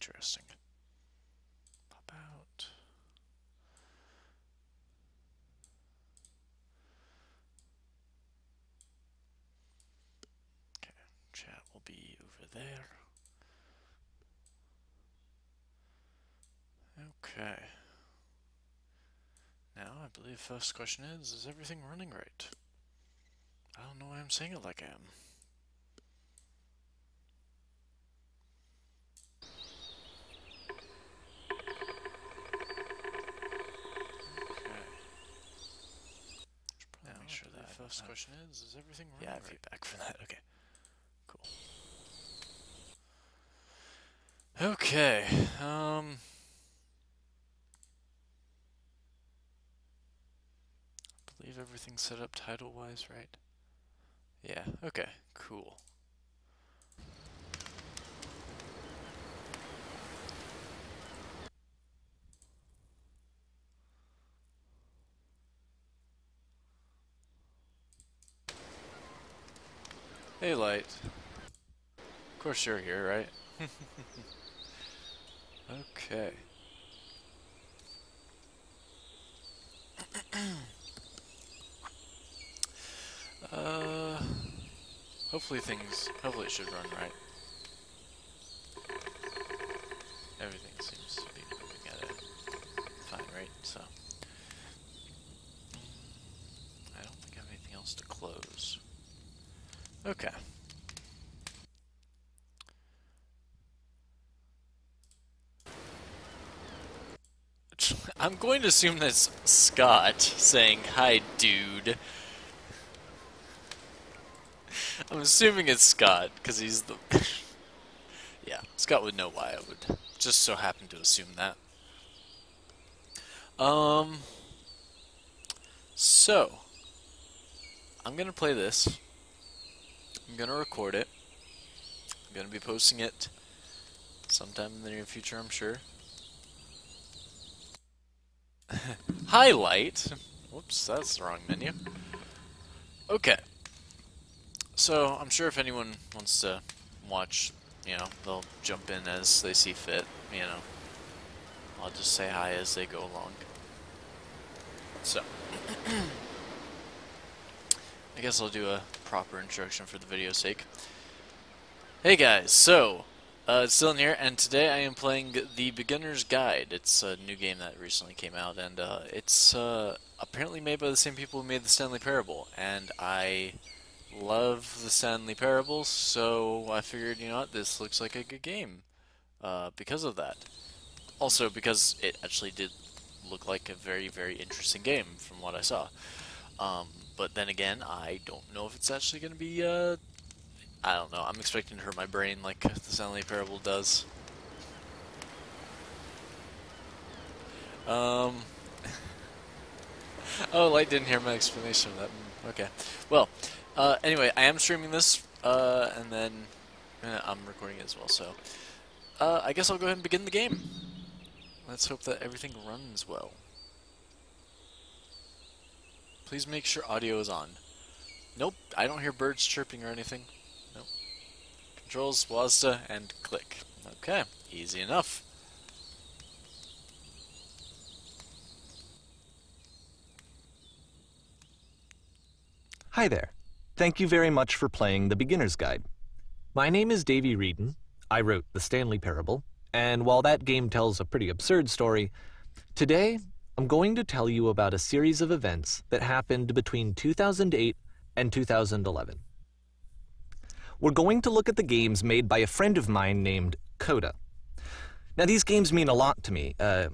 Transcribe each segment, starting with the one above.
interesting. Pop out. Okay, chat will be over there. Okay. Now, I believe first question is everything running right? I don't know why I'm saying it like I am. Now, make sure that first question is everything running right? Yeah, I have feedback for that. Okay, cool. Okay, I believe everything's set up title-wise, right? Yeah, okay, cool. Hey, Light. Of course you're here, right? Okay. Hopefully it should run right. Everything seems to be moving at a fine rate, so. I don't think I have anything else to close. Okay. I'm going to assume that's Scott saying, "Hi, dude." I'm assuming it's Scott, because he's the... Yeah, Scott would know why I would just so happen to assume that. So, I'm gonna play this. I'm gonna record it. I'm gonna be posting it sometime in the near future, I'm sure. Highlight. Whoops, that's the wrong menu. Okay. So, I'm sure if anyone wants to watch, you know, they'll jump in as they see fit, you know. I'll just say hi as they go along. So, I guess I'll do a proper introduction for the video's sake. Hey guys, so, it's Dylan here, and today I am playing The Beginner's Guide. It's a new game that recently came out, and it's apparently made by the same people who made the Stanley Parable, and I love the Stanley Parables, so I figured, you know what, this looks like a good game because of that. Also, because it actually did look like a very, very interesting game from what I saw. But then again, I don't know if it's actually going to be, I don't know, I'm expecting to hurt my brain like the Stanley Parable does. Oh, Light didn't hear my explanation of that. Okay. Well, anyway, I am streaming this, and then I'm recording it as well, so I guess I'll go ahead and begin the game. Let's hope that everything runs well. Please make sure audio is on. Nope, I don't hear birds chirping or anything. Nope. Controls, WASD, and click. Okay, easy enough. Hi there. Thank you very much for playing The Beginner's Guide. My name is Davey Reedon. I wrote The Stanley Parable, and while that game tells a pretty absurd story, today I'm going to tell you about a series of events that happened between 2008 and 2011. We're going to look at the games made by a friend of mine named Coda. Now, these games mean a lot to me. I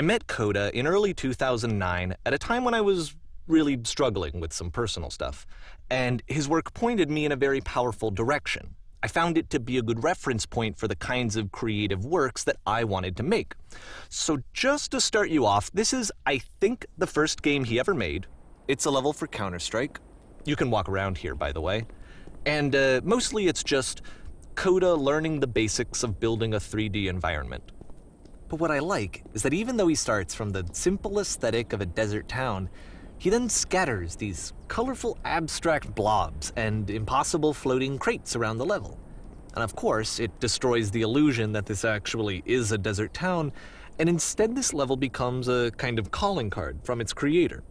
met Coda in early 2009 at a time when I was really struggling with some personal stuff, and his work pointed me in a very powerful direction. I found it to be a good reference point for the kinds of creative works that I wanted to make. So just to start you off, this is, I think, the first game he ever made. It's a level for Counter-Strike. You can walk around here, by the way. And mostly it's just Coda learning the basics of building a 3D environment. But what I like is that even though he starts from the simple aesthetic of a desert town, he then scatters these colorful abstract blobs and impossible floating crates around the level. And of course, it destroys the illusion that this actually is a desert town, and instead this level becomes a kind of calling card from its creator.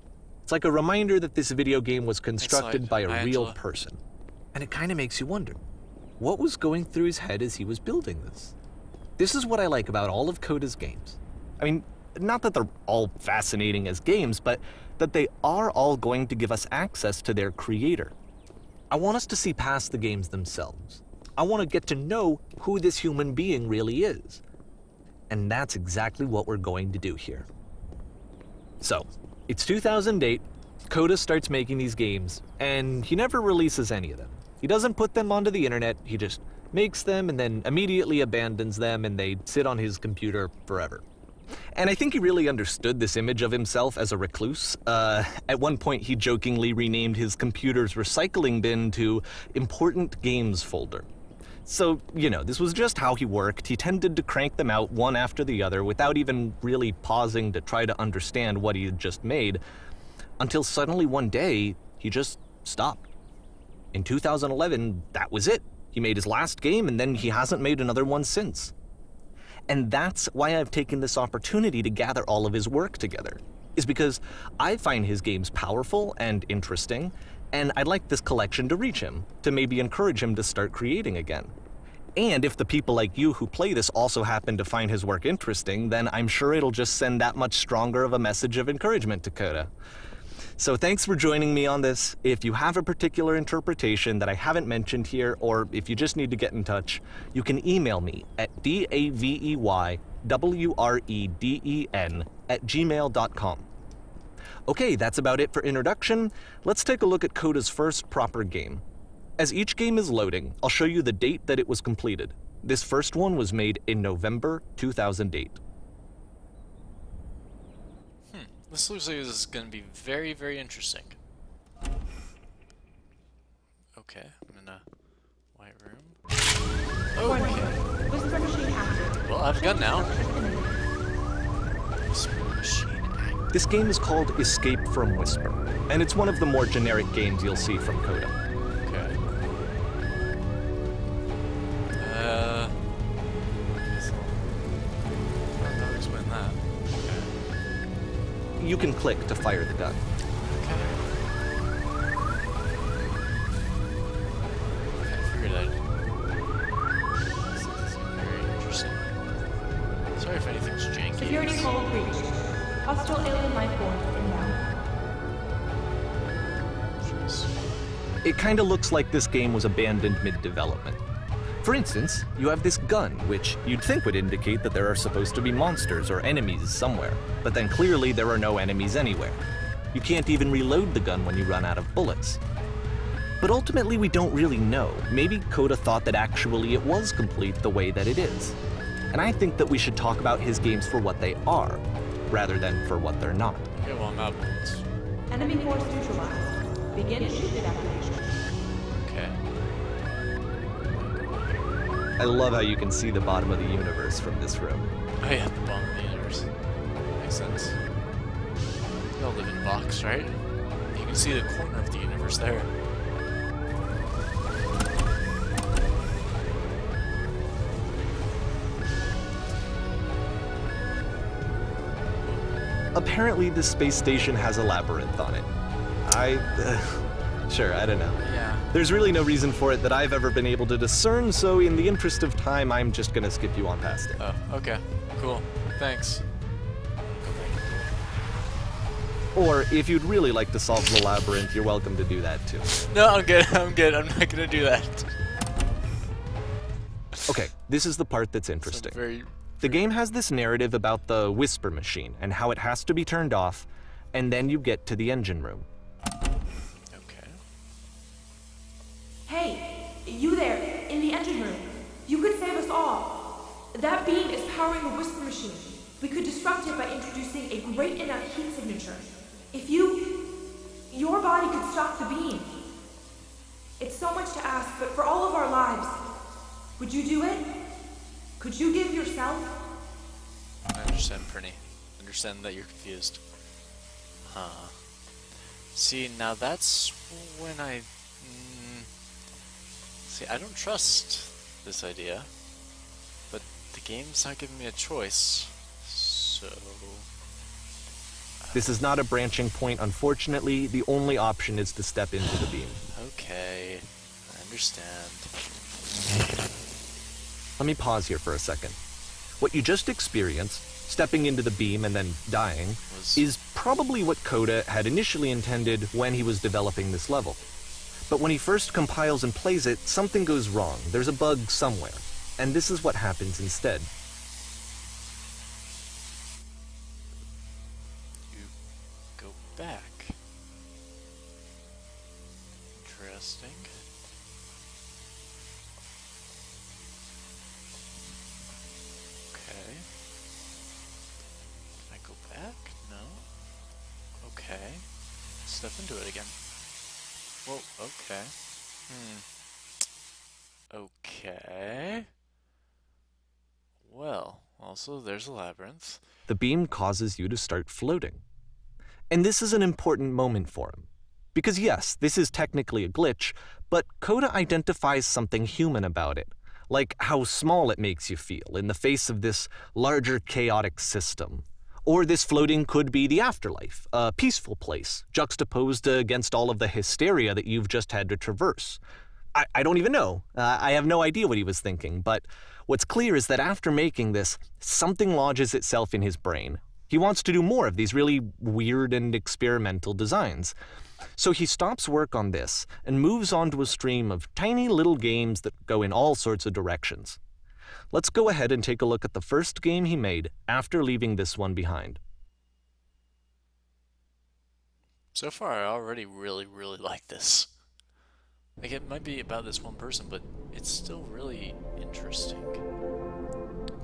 It's like a reminder that this video game was constructed by a real person. And it kind of makes you wonder, what was going through his head as he was building this? This is what I like about all of Coda's games. I mean, not that they're all fascinating as games, but that they are all going to give us access to their creator. I want us to see past the games themselves. I want to get to know who this human being really is. And that's exactly what we're going to do here. So, it's 2008, Coda starts making these games, and he never releases any of them. He doesn't put them onto the internet, he just makes them and then immediately abandons them, and they sit on his computer forever. And I think he really understood this image of himself as a recluse. At one point, he jokingly renamed his computer's recycling bin to Important Games Folder. So, you know, this was just how he worked. He tended to crank them out one after the other without even really pausing to try to understand what he had just made, until suddenly one day, he just stopped. In 2011, that was it. He made his last game, and then he hasn't made another one since. And that's why I've taken this opportunity to gather all of his work together, is because I find his games powerful and interesting, and I'd like this collection to reach him, to maybe encourage him to start creating again. And if the people like you who play this also happen to find his work interesting, then I'm sure it'll just send that much stronger of a message of encouragement to Coda. So thanks for joining me on this. If you have a particular interpretation that I haven't mentioned here, or if you just need to get in touch, you can email me at daveywreden@gmail.com. Okay, that's about it for introduction. Let's take a look at Coda's first proper game. As each game is loading, I'll show you the date that it was completed. This first one was made in November 2008. This looks like this is going to be very, very interesting. Okay, I'm in a white room. Okay. Well, I have a gun now. Whisper machine active. This game is called Escape from Whisper, and it's one of the more generic games you'll see from Coda. Okay. I'll explain that. You can click to fire the gun. Okay, I figured I'd... This is very interesting. Sorry if anything's janky. Security call breached. Hostile alien life form inbound. It kinda looks like this game was abandoned mid-development. For instance, you have this gun, which you'd think would indicate that there are supposed to be monsters or enemies somewhere, but then clearly there are no enemies anywhere. You can't even reload the gun when you run out of bullets. But ultimately we don't really know. Maybe Coda thought that actually it was complete the way that it is. And I think that we should talk about his games for what they are, rather than for what they're not. Okay, well, I'm out of bullets. Enemy force neutralized. Begin ship evacuation. Okay. I love how you can see the bottom of the universe from this room. Oh yeah, the bottom of the universe. Makes sense. We all live in a box, right? You can see the corner of the universe there. Apparently the space station has a labyrinth on it. Sure, I don't know. Yeah. There's really no reason for it that I've ever been able to discern, so in the interest of time, I'm just gonna skip you on past it. Oh, okay. Cool. Thanks. Or, if you'd really like to solve the labyrinth, you're welcome to do that too. No, I'm good. I'm good. I'm not gonna do that. Okay, this is the part that's interesting. Very... The game has this narrative about the whisper machine and how it has to be turned off, and then you get to the engine room. Okay. Hey, you there, in the engine room. You could save us all. That beam is powering the whisper machine. We could disrupt it by introducing a great enough heat signature. If your body could stop the beam. It's so much to ask, but for all of our lives, would you do it? Could you give yourself? I understand, Prinny. Understand that you're confused. Huh. See, now that's when I... See, I don't trust this idea, but the game's not giving me a choice, so... This is not a branching point, unfortunately. The only option is to step into the beam. Okay, I understand. Let me pause here for a second. What you just experienced, stepping into the beam and then dying, is probably what Coda had initially intended when he was developing this level. But when he first compiles and plays it, something goes wrong. There's a bug somewhere. And this is what happens instead. You go back. Interesting. Okay. Can I go back? No. Okay. Step into it again. Whoa, okay. Okay. Well, also there's a labyrinth. The beam causes you to start floating. And this is an important moment for him. Because yes, this is technically a glitch, but Coda identifies something human about it, like how small it makes you feel in the face of this larger chaotic system. Or this floating could be the afterlife, a peaceful place, juxtaposed against all of the hysteria that you've just had to traverse. I don't even know. I have no idea what he was thinking, but what's clear is that after making this, something lodges itself in his brain. He wants to do more of these really weird and experimental designs. So he stops work on this and moves on to a stream of tiny little games that go in all sorts of directions. Let's go ahead and take a look at the first game he made after leaving this one behind. So far, I already really like this. Like, it might be about this one person, but it's still really interesting.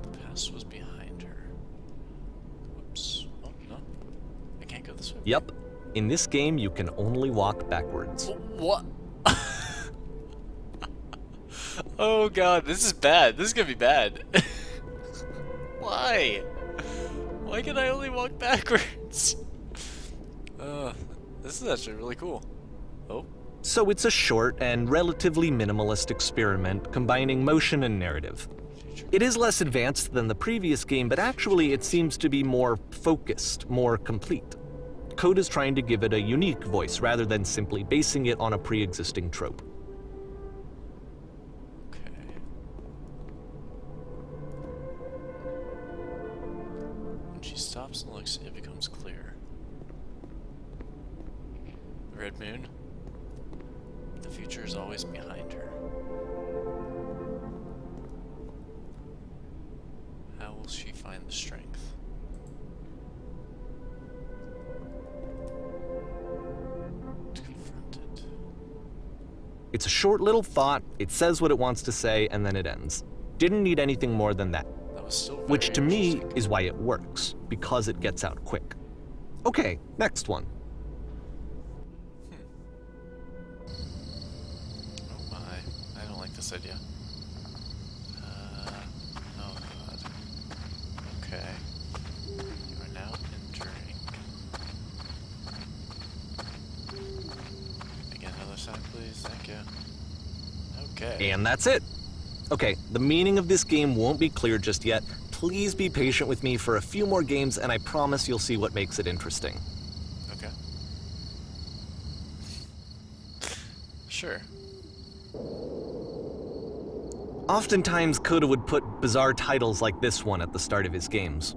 The past was behind her. Whoops. Oh, no. I can't go this way. Yep. In this game, you can only walk backwards. What? Oh god, this is bad. This is gonna be bad. Why? Why can I only walk backwards? This is actually really cool. Oh. So it's a short and relatively minimalist experiment combining motion and narrative. It is less advanced than the previous game, but actually it seems to be more focused, more complete. Coda's trying to give it a unique voice rather than simply basing it on a pre-existing trope. Okay. When she stops and looks, it becomes clear. Red moon. The future is always behind her. How will she find the strength? To confront it. It's a short little thought, it says what it wants to say, and then it ends. Didn't need anything more than that. That was still very Which to me interesting. is why it works, because it gets out quick. Okay, next one. Oh my, I don't like this idea. Oh god. Okay. You are now entering. Again, another sign, please. Thank you. Okay. And that's it. Okay, the meaning of this game won't be clear just yet. Please be patient with me for a few more games, and I promise you'll see what makes it interesting. Okay. Sure. Oftentimes, Coda would put bizarre titles like this one at the start of his games.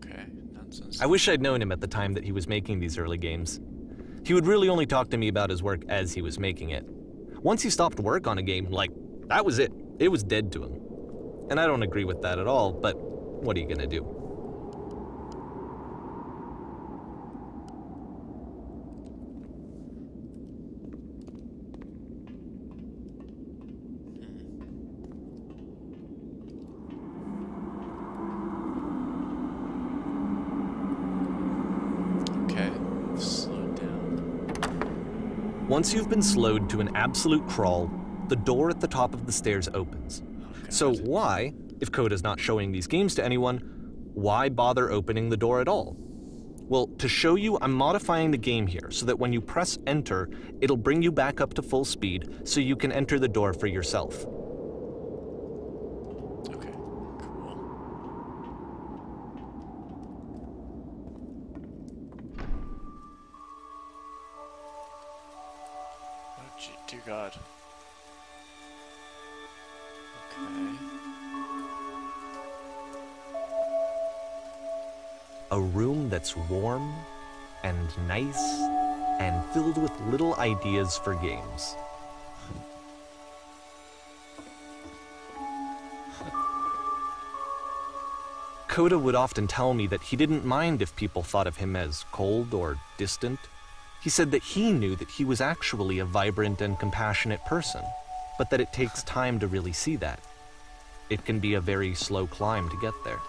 Okay. Nonsense. I wish I'd known him at the time that he was making these early games. He would really only talk to me about his work as he was making it. Once he stopped work on a game, like, that was it. It was dead to him. And I don't agree with that at all, but what are you gonna do? Okay. Slow down. Once you've been slowed to an absolute crawl, the door at the top of the stairs opens. Okay. So why, if Coda's not showing these games to anyone, why bother opening the door at all? Well, to show you, I'm modifying the game here so that when you press enter, it'll bring you back up to full speed so you can enter the door for yourself. Okay, cool. Oh, dear God. Okay. A room that's warm and nice and filled with little ideas for games. Coda would often tell me that he didn't mind if people thought of him as cold or distant. He said that he knew that he was actually a vibrant and compassionate person, but that it takes time to really see that. It can be a very slow climb to get there.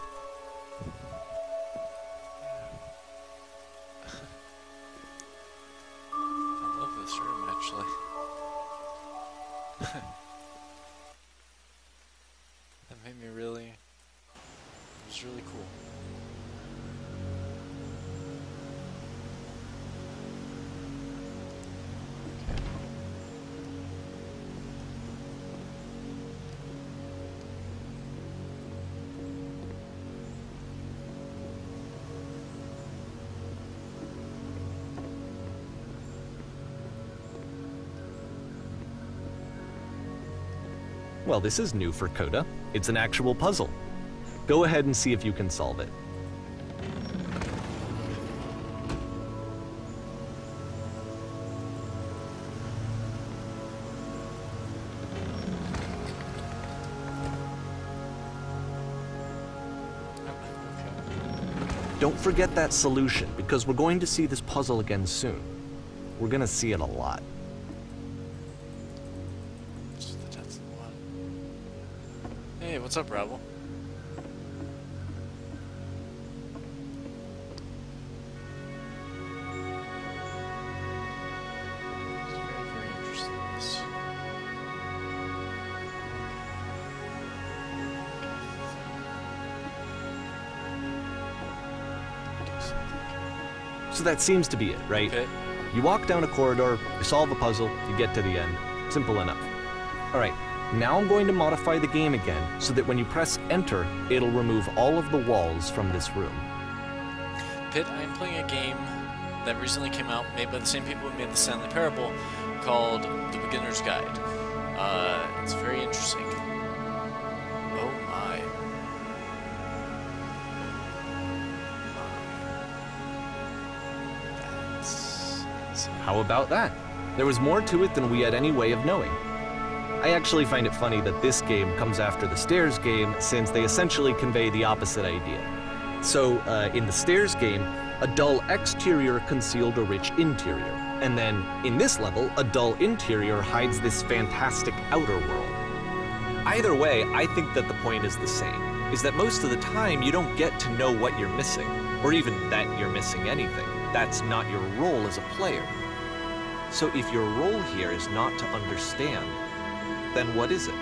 I love this room, actually. That made me really... It was really cool. Well, this is new for Coda. It's an actual puzzle. Go ahead and see if you can solve it. Don't forget that solution, because we're going to see this puzzle again soon. We're going to see it a lot. Hey, what's up, Rabble? Very interesting, this. So that seems to be it, right? Okay. You walk down a corridor, you solve a puzzle, you get to the end. Simple enough. All right. Now I'm going to modify the game again so that when you press enter, it'll remove all of the walls from this room. Pitt, I'm playing a game that recently came out, made by the same people who made the Stanley Parable, called The Beginner's Guide. It's very interesting. Oh my. How about that? There was more to it than we had any way of knowing. I actually find it funny that this game comes after the Stairs game, since they essentially convey the opposite idea. So, in the Stairs game, a dull exterior concealed a rich interior. And then, in this level, a dull interior hides this fantastic outer world. Either way, I think that the point is the same, is that most of the time you don't get to know what you're missing, or even that you're missing anything. That's not your role as a player. So if your role here is not to understand, then what is it?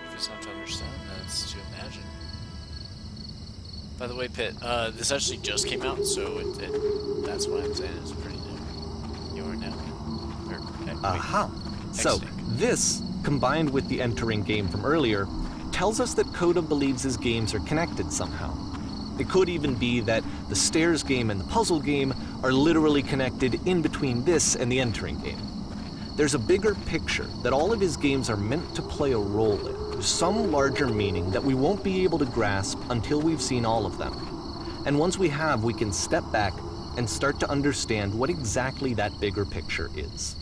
If it's not to understand, then it's to imagine. By the way, Pitt, this actually just came out, so that's why I'm saying it's pretty new. You are now. Aha! So, this, combined with the entering game from earlier, tells us that Coda believes his games are connected somehow. It could even be that the Stairs game and the puzzle game are literally connected in between this and the entering game. There's a bigger picture that all of his games are meant to play a role in, some larger meaning that we won't be able to grasp until we've seen all of them. And once we have, we can step back and start to understand what exactly that bigger picture is.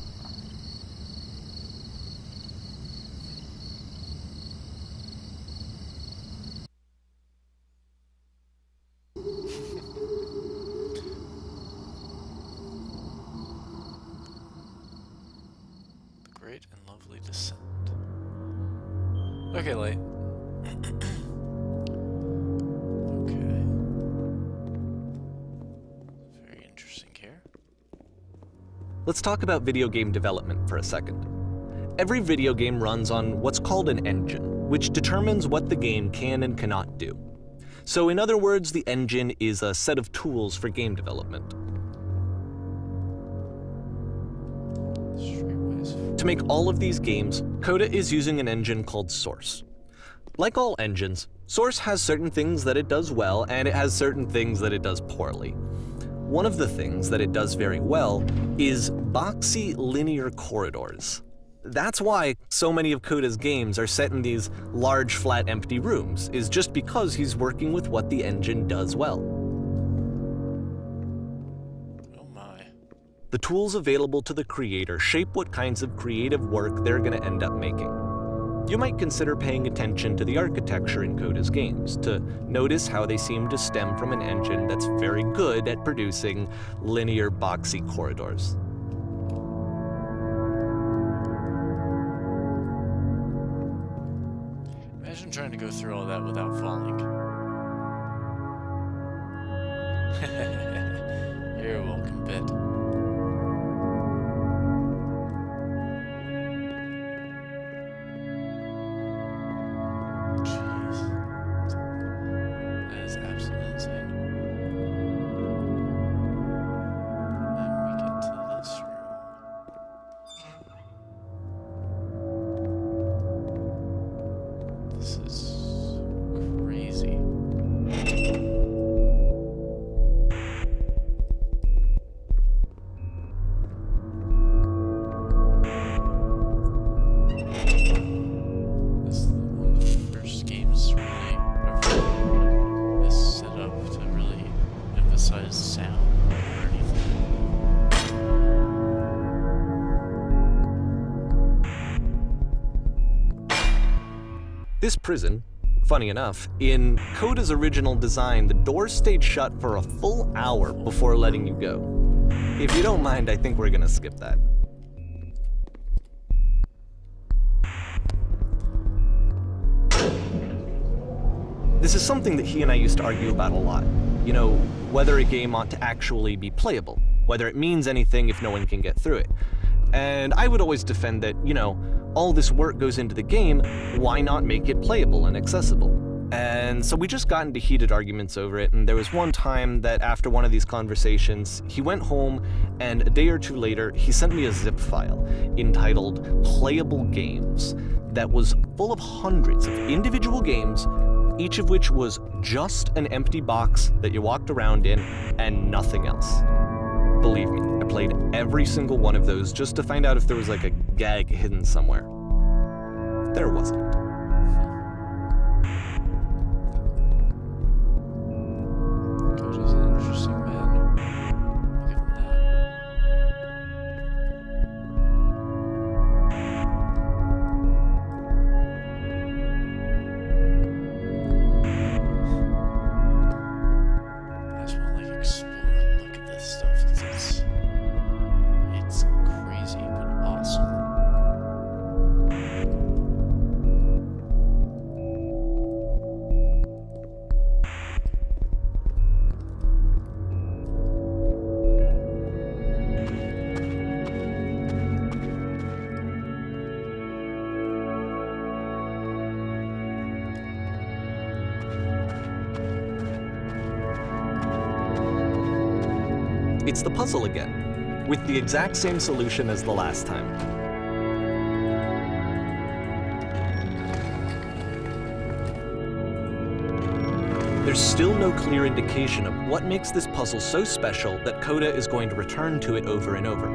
And lovely descent. Okay, Light. Okay. Very interesting here. Let's talk about video game development for a second. Every video game runs on what's called an engine. which determines what the game can and cannot do. So in other words, the engine is a set of tools for game development. To make all of these games, Coda is using an engine called Source. Like all engines, Source has certain things that it does well, and it has certain things that it does poorly. One of the things that it does very well is boxy linear corridors. That's why so many of Coda's games are set in these large, flat, empty rooms, is just because he's working with what the engine does well. Oh my. The tools available to the creator shape what kinds of creative work they're going to end up making. You might consider paying attention to the architecture in Coda's games to notice how they seem to stem from an engine that's very good at producing linear, boxy corridors. Imagine trying to go through all that without falling. You're welcome, Pit. This prison, funny enough, in Coda's original design, the doors stayed shut for a full hour before letting you go. If you don't mind, I think we're gonna skip that. This is something that he and I used to argue about a lot. You know, whether a game ought to actually be playable, whether it means anything if no one can get through it. And I would always defend that, you know, all this work goes into the game, why not make it playable and accessible? And so we just got into heated arguments over it, and there was one time that after one of these conversations, he went home, and a day or two later, he sent me a zip file entitled Playable Games that was full of hundreds of individual games, each of which was just an empty box that you walked around in and nothing else. Believe me, I played every single one of those just to find out if there was like a gag hidden somewhere. There wasn't. Coda's an interesting man. I'll give him that. I just want to like explore and look at this stuff because it's crazy but awesome. It's the puzzle again, with the exact same solution as the last time. There's still no clear indication of what makes this puzzle so special that Coda is going to return to it over and over.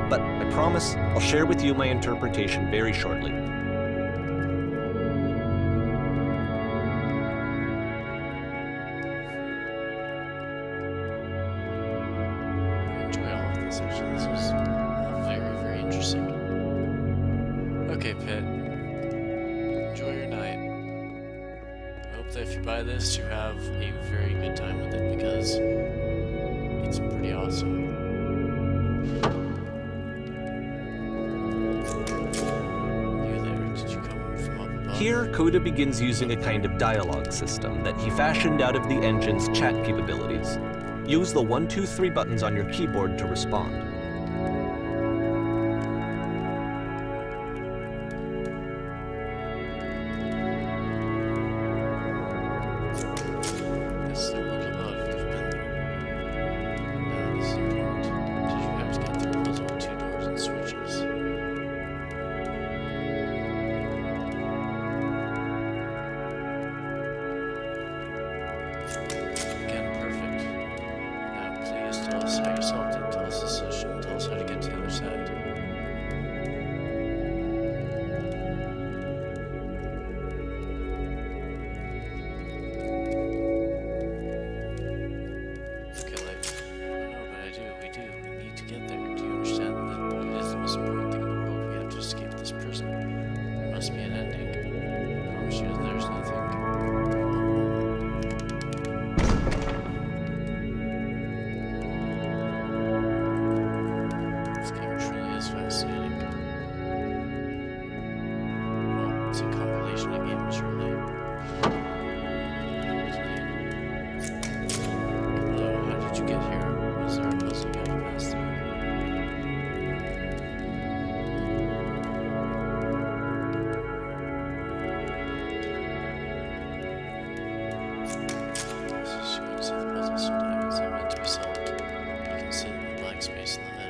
But I promise I'll share with you my interpretation very shortly. Actually, this was very, very interesting. Okay, Pit. Enjoy your night. I hope that if you buy this, you have a very good time with it because it's pretty awesome. You there? Did you come from up above? Here, Coda begins using a kind of dialogue system that he fashioned out of the engine's chat capabilities. Use the 1, 2, 3 buttons on your keyboard to respond. us how you solved it. Tell us the solution. Tell us how to get to the other side. Okay, like, no, but I do. We do. We need to get there. Do you understand that it is the most important thing in the world? We have to escape this prison. There must be an ending. I promise you that there's nothing. Fascinating. Well, it's a compilation of games, really. Hello, how did you get here? Was there a puzzle you had to pass through? This is going to see the puzzle sometimes. They're meant to be solved. You can sit in the black space in the middle.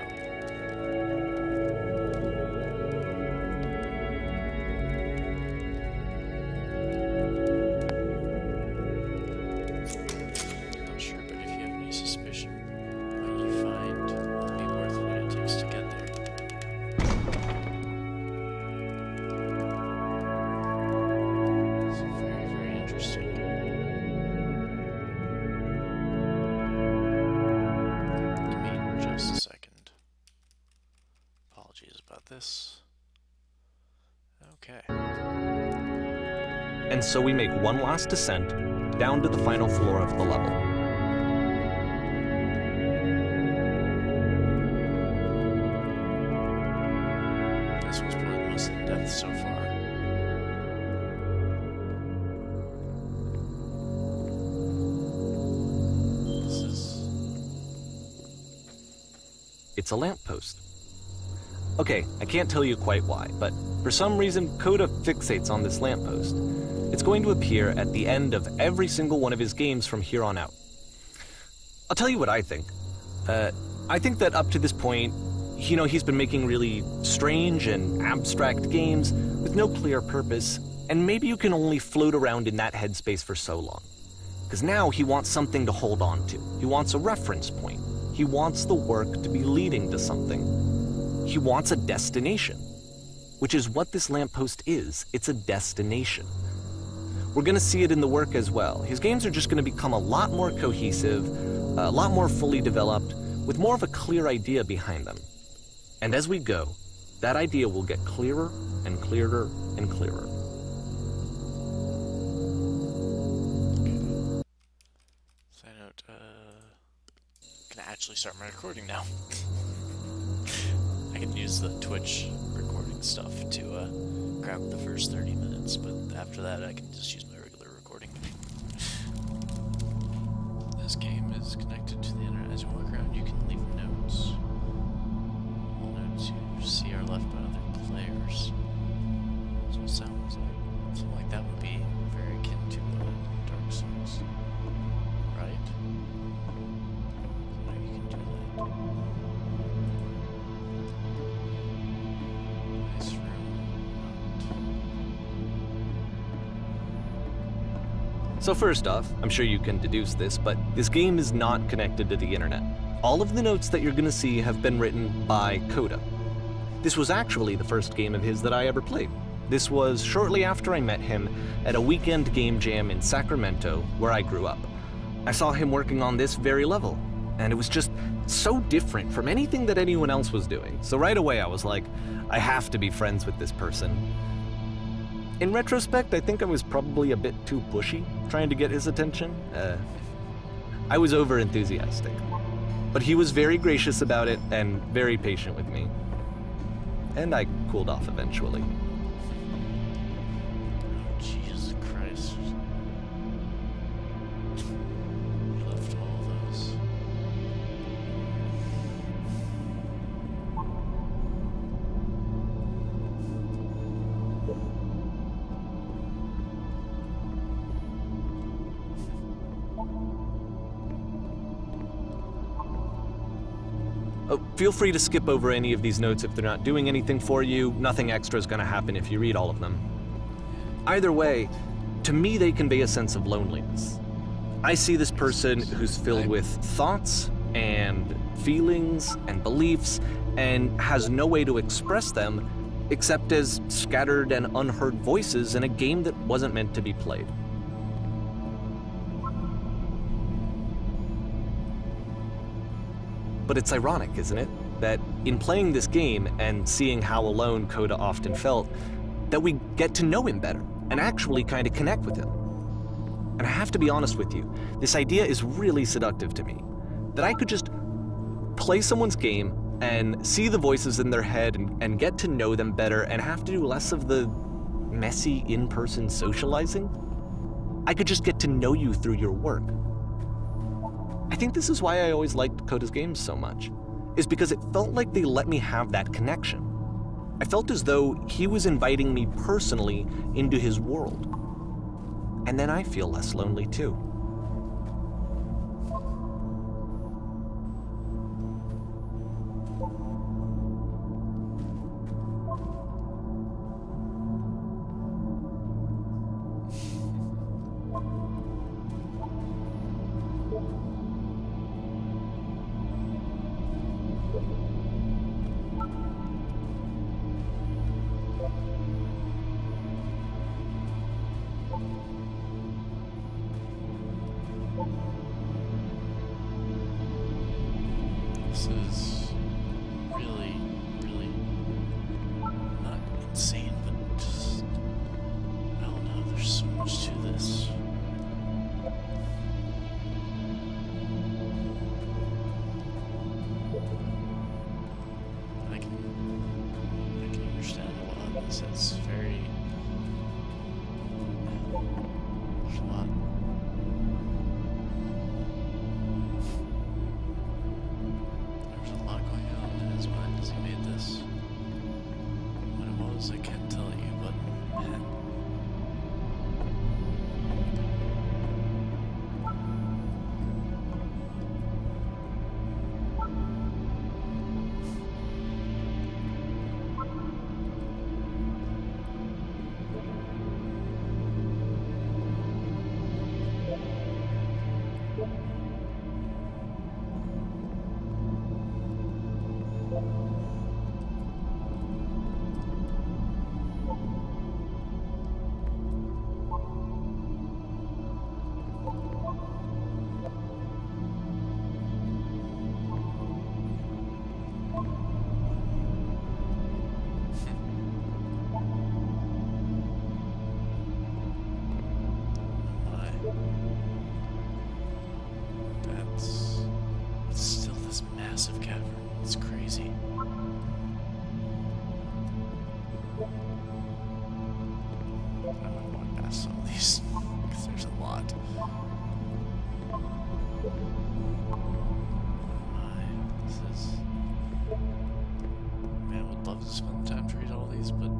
This. Okay. And so we make one last descent down to the final floor of the level. This was probably the most in-depth so far. This is... It's a lamppost. Okay, I can't tell you quite why, but for some reason, Coda fixates on this lamppost. It's going to appear at the end of every single one of his games from here on out. I'll tell you what I think. I think that up to this point, you know, he's been making really strange and abstract games with no clear purpose, and maybe you can only float around in that headspace for so long. Because now he wants something to hold on to. He wants a reference point. He wants the work to be leading to something. He wants a destination, which is what this lamppost is. It's a destination. We're going to see it in the work as well. His games are just going to become a lot more cohesive, a lot more fully developed, with more of a clear idea behind them. And as we go, that idea will get clearer and clearer and clearer. Okay. Side note, can I actually start my recording now? I can use the Twitch recording stuff to grab the first 30 minutes, but after that I can just use my regular recording. This game is connected to the internet. As you walk around, you can leave notes. All notes you see are left by other players. So it sounds like something like that would be very akin to Dark Souls, right? So now you can do that. So first off, I'm sure you can deduce this, but this game is not connected to the internet. All of the notes that you're going to see have been written by Coda. This was actually the first game of his that I ever played. This was shortly after I met him at a weekend game jam in Sacramento, where I grew up. I saw him working on this very level, and it was just so different from anything that anyone else was doing. So right away I was like, I have to be friends with this person. In retrospect, I think I was probably a bit too pushy, trying to get his attention. I was over-enthusiastic. But he was very gracious about it and very patient with me. And I cooled off eventually. Oh, Jesus Christ. Left all those. Feel free to skip over any of these notes if they're not doing anything for you. Nothing extra is going to happen if you read all of them. Either way, to me they convey a sense of loneliness. I see this person who's filled with thoughts and feelings and beliefs and has no way to express them except as scattered and unheard voices in a game that wasn't meant to be played. But it's ironic, isn't it, that in playing this game and seeing how alone Coda often felt, that we get to know him better and actually kind of connect with him. And I have to be honest with you, this idea is really seductive to me, that I could just play someone's game and see the voices in their head and get to know them better and have to do less of the messy in-person socializing. I could just get to know you through your work. I think this is why I always liked Coda's games so much, is because it felt like they let me have that connection. I felt as though he was inviting me personally into his world. And then I feel less lonely too. This is really, really not insane, but just, I don't know, there's so much to this. I can understand a lot of this. It's very, there's a lot. I can't tell you, but man. It's still this massive cavern. It's crazy. I'm gonna walk past some of these because there's a lot. Oh my, this is... Man, I would love to spend time to read all these, but...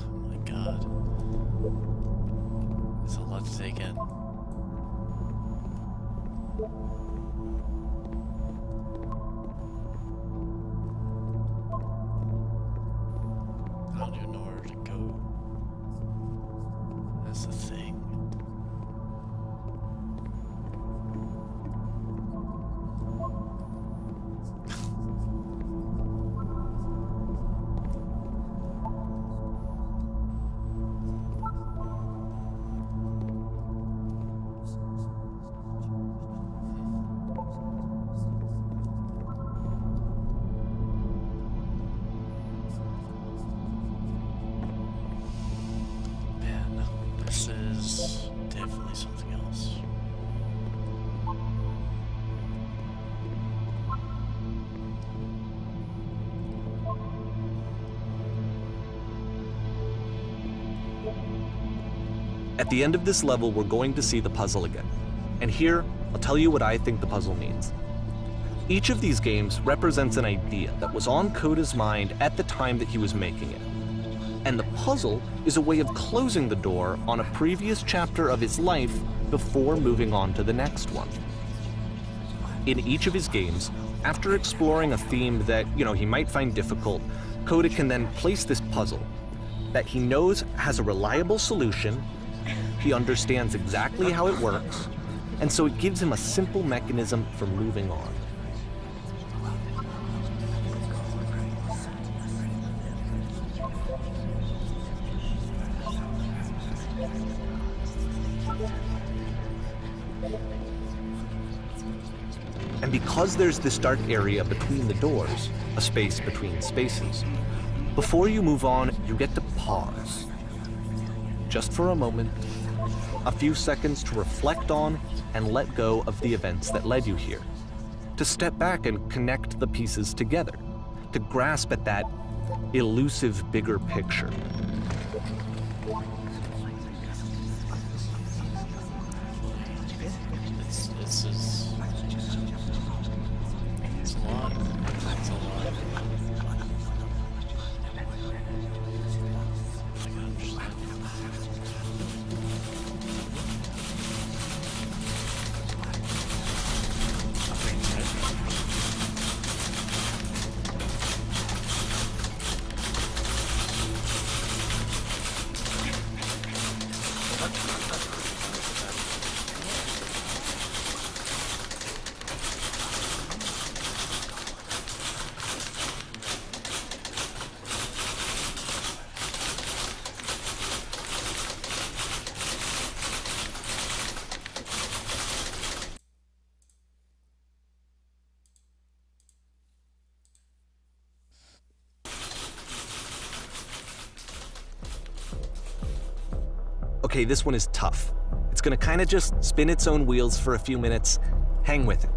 Oh my god. There's a lot to take in. I don't even know where to go. That's the thing. This is definitely something else. At the end of this level, we're going to see the puzzle again. And here, I'll tell you what I think the puzzle means. Each of these games represents an idea that was on Coda's mind at the time that he was making it. And the puzzle is a way of closing the door on a previous chapter of his life before moving on to the next one. In each of his games, after exploring a theme that, he might find difficult, Coda can then place this puzzle that he knows has a reliable solution, he understands exactly how it works, and so it gives him a simple mechanism for moving on. And because there's this dark area between the doors, a space between spaces, before you move on, you get to pause. Just for a moment, a few seconds to reflect on and let go of the events that led you here. To step back and connect the pieces together. To grasp at that elusive bigger picture. It's a lot. It's a lot. Okay, this one is tough. It's gonna kind of just spin its own wheels for a few minutes. Hang with it.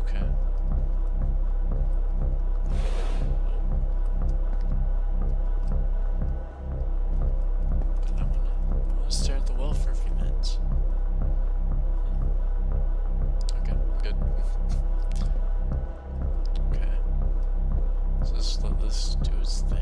Okay. But I wanna stare at the well for a few minutes. Okay, good. Okay. So just let this do its thing.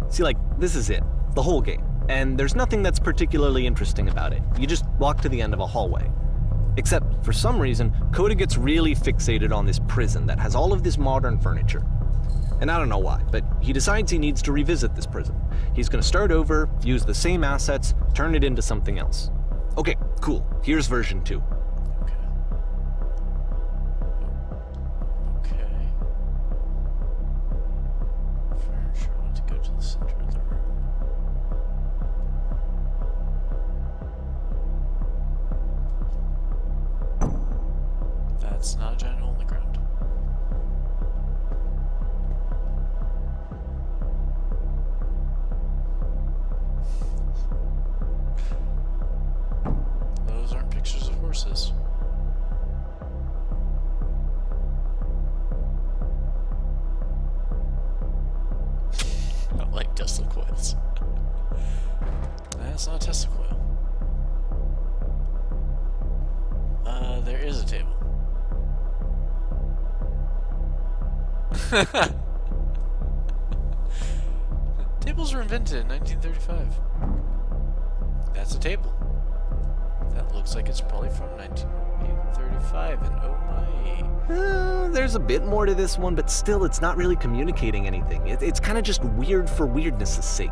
See, like, this is it. The whole game. And there's nothing that's particularly interesting about it. You just walk to the end of a hallway. Except, for some reason, Coda gets really fixated on this prison that has all of this modern furniture. And I don't know why, but he decides he needs to revisit this prison. He's gonna start over, use the same assets, turn it into something else. Okay, cool. Here's version 2. Okay. Okay. Furniture ought to go to the center of the room. That's not a giant hole in the ground. Those aren't pictures of horses. I like Tesla coils. That's not a Tesla coil. There is a table. Tables were invented in 1935. That's a table. That looks like it's probably from 1935, and oh my. There's a bit more to this one, but still, it's not really communicating anything. It's kind of just weird for weirdness' sake.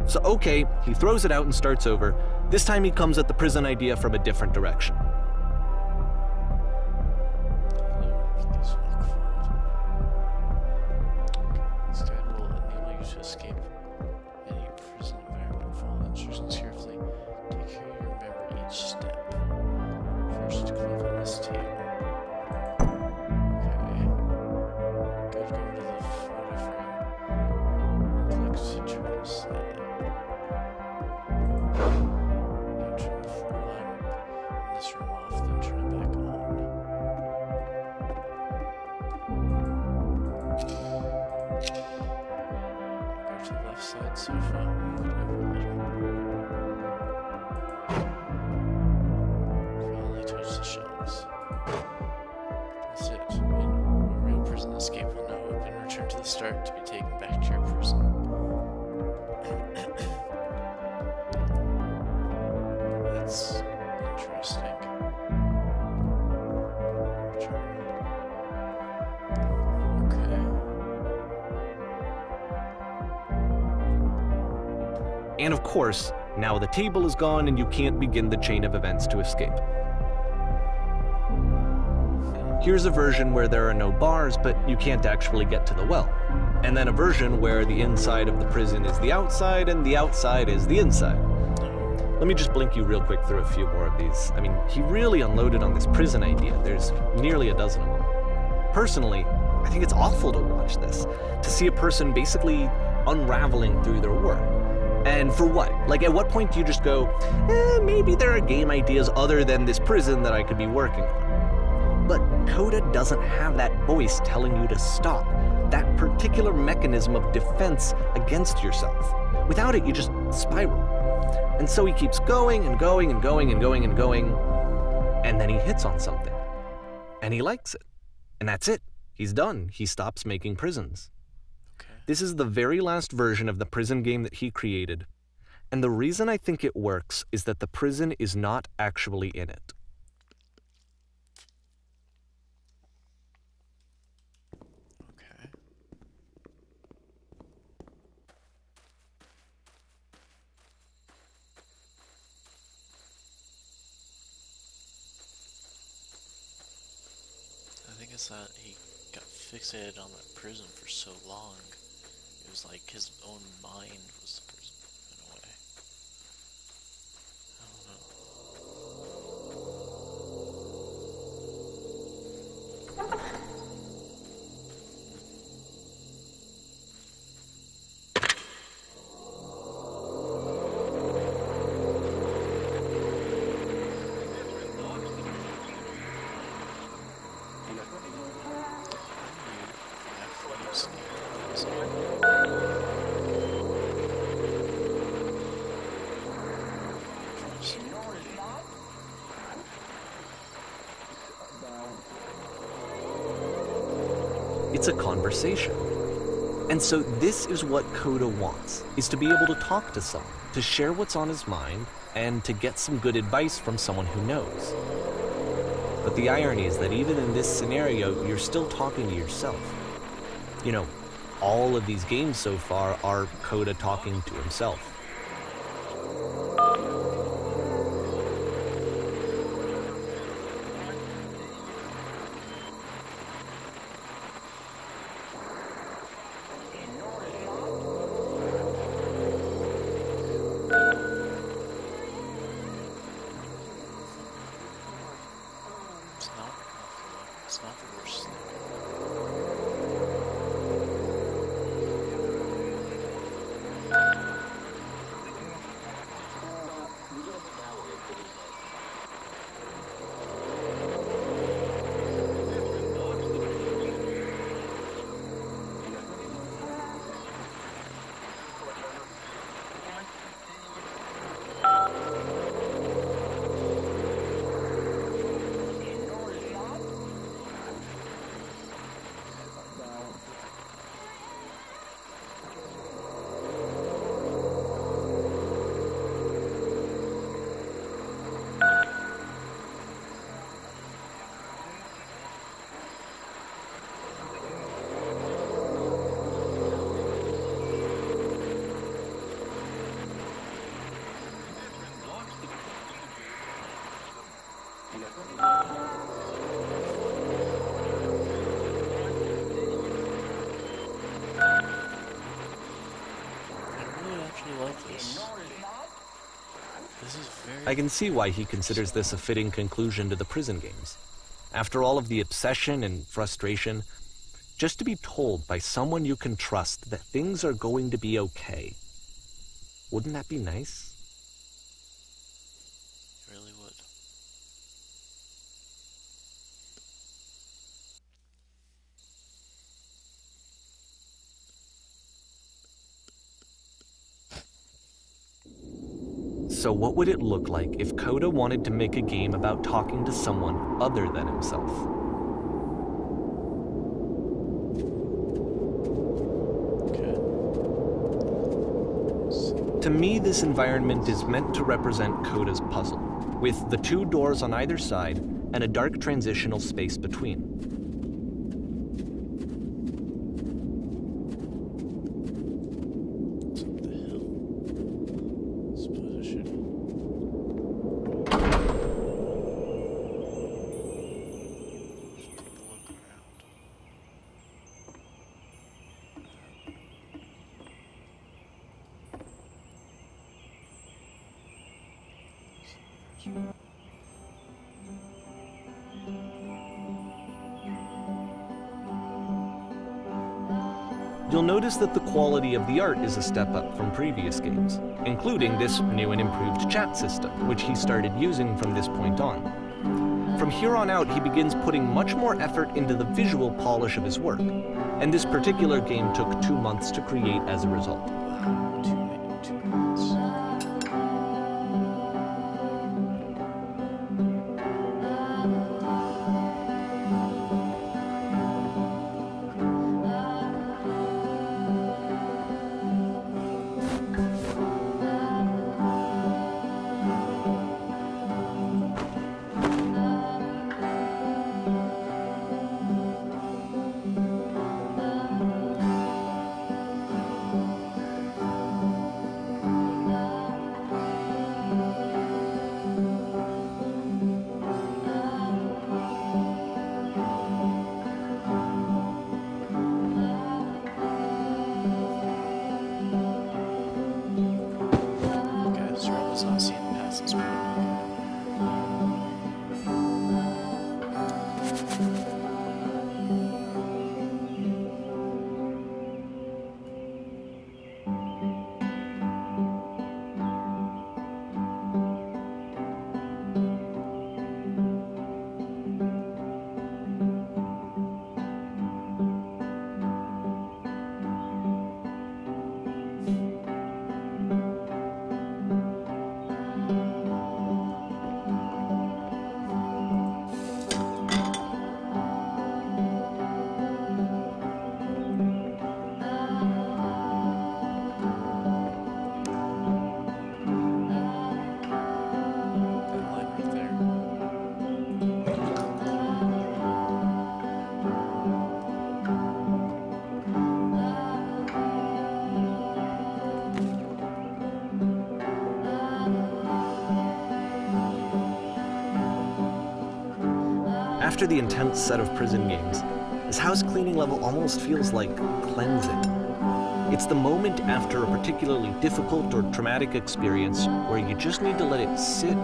So, okay, he throws it out and starts over. This time he comes at the prison idea from a different direction. This guide will enable you to escape any prison environment. Follow the instructions carefully. Take care you remember each step. First, click on this table. Okay. Go to the photo frame. Click to turn aside. Now turn the floor lamp in this room off, then turn it back on. Go to the left side sofa, move it over a little. Finally touch the shelves. That's it. A real prison escape will now open. Return to the start to be taken back to your prison. That's interesting. Okay. And of course, now the table is gone and you can't begin the chain of events to escape. Here's a version where there are no bars, but you can't actually get to the well. And then a version where the inside of the prison is the outside and the outside is the inside. Let me just blink you real quick through a few more of these. I mean, he really unloaded on this prison idea. There's nearly a dozen of them. Personally, I think it's awful to watch this, to see a person basically unraveling through their work. And for what? Like, at what point do you just go, maybe there are game ideas other than this prison that I could be working on? But Coda doesn't have that voice telling you to stop, that particular mechanism of defense against yourself. Without it, you just spiral. And so he keeps going and going and going and going and going, and then he hits on something. And he likes it. And that's it. He's done. He stops making prisons. Okay. This is the very last version of the prison game that he created. And the reason I think it works is that the prison is not actually in it. I think it's that he got fixated on that prison for so long. It was like his own mind was the prison, in a way. I don't know. It's a conversation. And so this is what Coda wants, is to be able to talk to someone, to share what's on his mind, and to get some good advice from someone who knows. But the irony is that even in this scenario, you're still talking to yourself. You know, all of these games so far are Coda talking to himself. It's not the worst thing. I can see why he considers this a fitting conclusion to the prison games. After all of the obsession and frustration, just to be told by someone you can trust that things are going to be okay. Wouldn't that be nice? It really would. So what would it look like if Coda wanted to make a game about talking to someone other than himself? To me, this environment is meant to represent Coda's puzzle, with the 2 doors on either side and a dark transitional space between. You'll notice that the quality of the art is a step up from previous games, including this new and improved chat system, which he started using from this point on. From here on out, he begins putting much more effort into the visual polish of his work, and this particular game took 2 months to create as a result. After the intense set of prison games, this house cleaning level almost feels like cleansing. It's the moment after a particularly difficult or traumatic experience where you just need to let it sit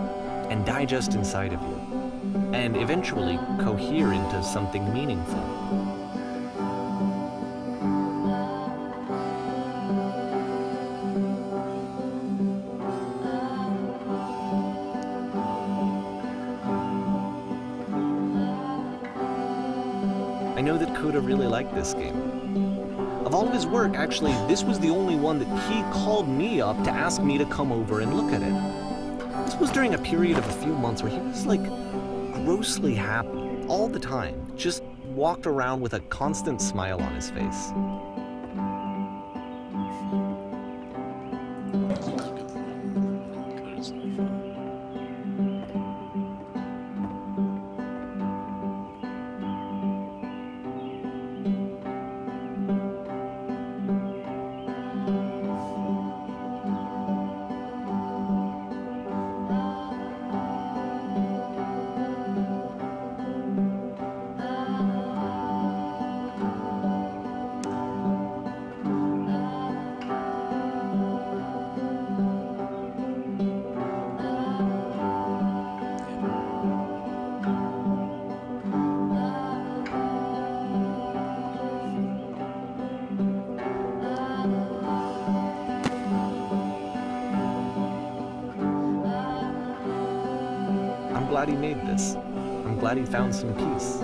and digest inside of you, and eventually cohere into something meaningful. I know that Coda really liked this game. Of all of his work, actually, this was the only one that he called me up to ask me to come over and look at it. This was during a period of a few months where he was, like, grossly happy all the time, just walked around with a constant smile on his face. I'm glad he made this. I'm glad he found some peace.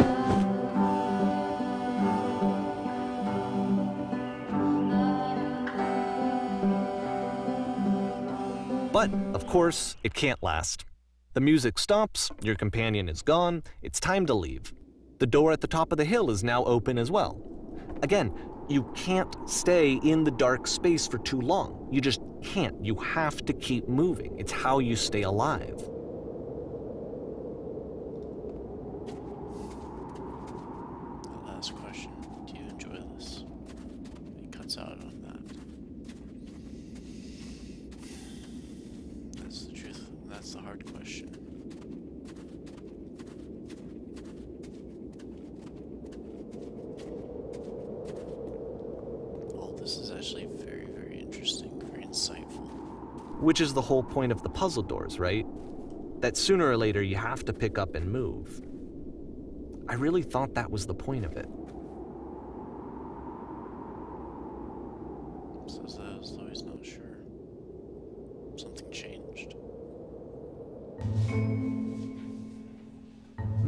But, of course, it can't last. The music stops, your companion is gone, it's time to leave. The door at the top of the hill is now open as well. Again, You can't stay in the dark space for too long. You just can't. You have to keep moving. It's how you stay alive. The last question. Do you enjoy this? He cuts out on that. That's the truth. That's the hard question. This is actually very, very interesting, very insightful. Which is the whole point of the puzzle doors, right? That sooner or later you have to pick up and move. I really thought that was the point of it. Says that as though he's not sure. Something changed.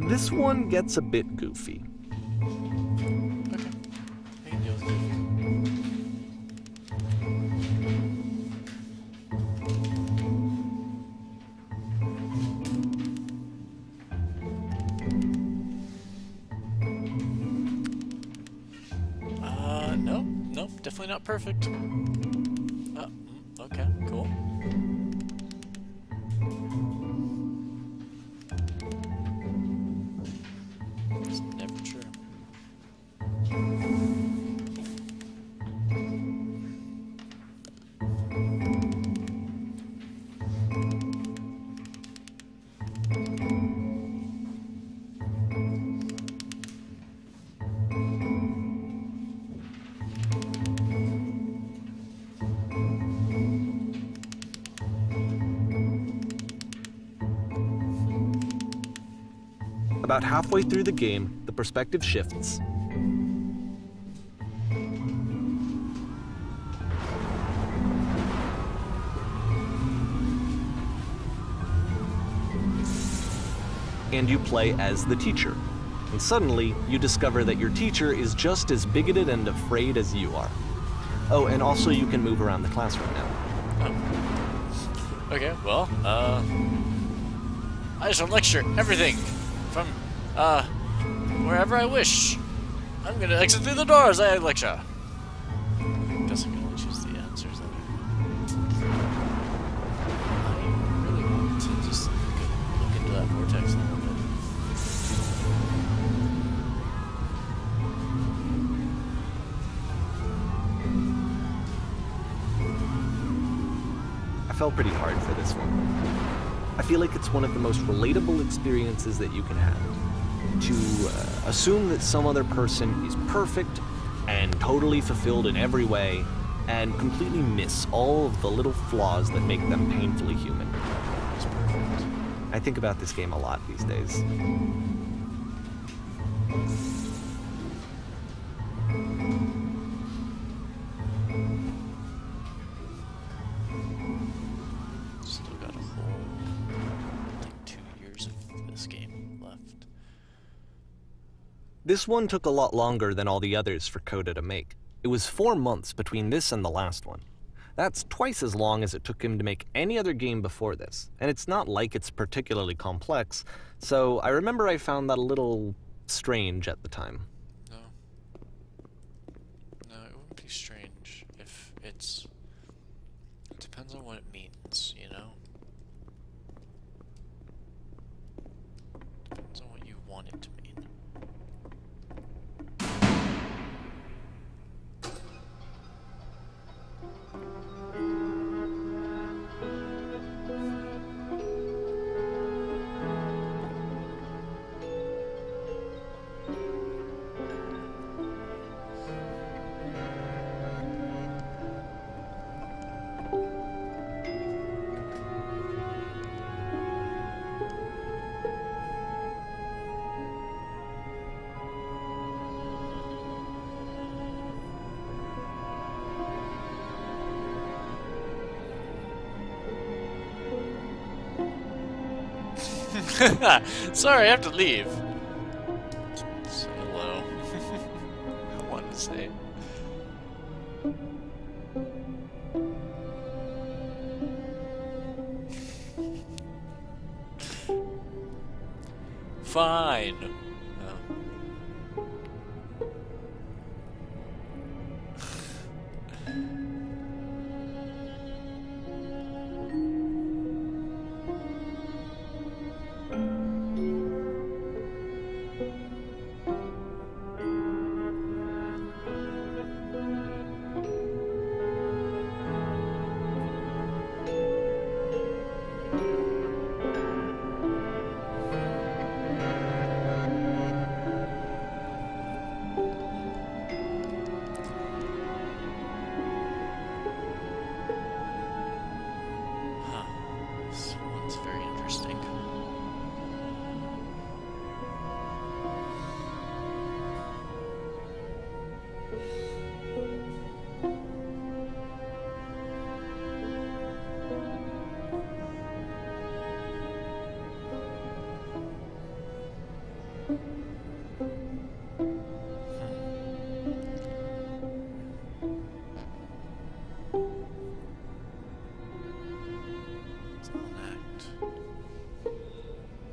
This one gets a bit goofy. Okay. I can deal with it. Nope, definitely not perfect. Okay, cool. It's never true. About halfway through the game, the perspective shifts. And you play as the teacher. And suddenly, you discover that your teacher is just as bigoted and afraid as you are. Oh, and also you can move around the classroom now. Oh. Okay, well, I shall lecture everything from, wherever I wish. I'm gonna exit through the doors, I lecture. Guess I can only choose the answers then. I really want to just look into that vortex a little bit. I fell pretty hard for this one. I feel like it's one of the most relatable experiences that you can have. To assume that some other person is perfect and totally fulfilled in every way, and completely miss all of the little flaws that make them painfully human. It's perfect. I think about this game a lot these days. Still got a whole, like, 2 years of this game left. This one took a lot longer than all the others for Coda to make. It was 4 months between this and the last one. That's twice as long as it took him to make any other game before this, and it's not like it's particularly complex, so I remember I found that a little strange at the time. No. No, it wouldn't be strange if it's... It depends on what it means, you know? Depends on what you want it to mean. Sorry, I have to leave. Say hello. I wanted to say. Fine. Oh.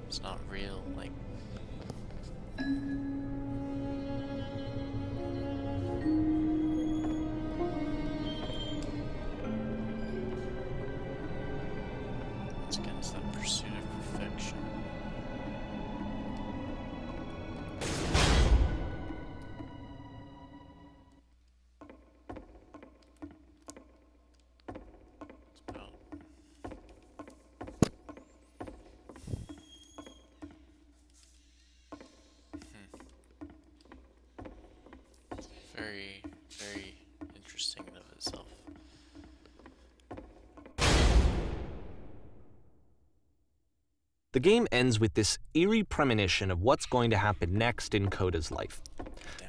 It's not real, like... Once again, it's that pursuit of perfection. Very, very interesting in of itself. The game ends with this eerie premonition of what's going to happen next in Coda's life.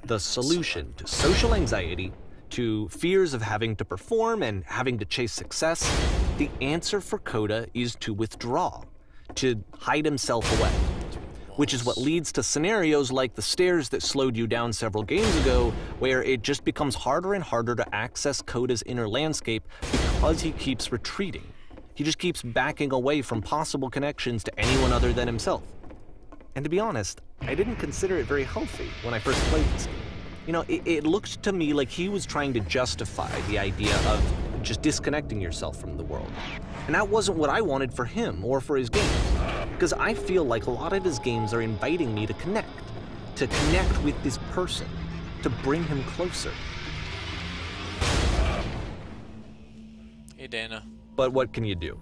The solution to social anxiety, to fears of having to perform and having to chase success, the answer for Coda is to withdraw, to hide himself away. Which is what leads to scenarios like the stairs that slowed you down several games ago, where it just becomes harder and harder to access Coda's inner landscape because he keeps retreating. He just keeps backing away from possible connections to anyone other than himself. And to be honest, I didn't consider it very healthy when I first played this game. You know, it looked to me like he was trying to justify the idea of just disconnecting yourself from the world. And that wasn't what I wanted for him or for his games. Because I feel like a lot of his games are inviting me to connect with this person, to bring him closer. Hey, Dana. But what can you do?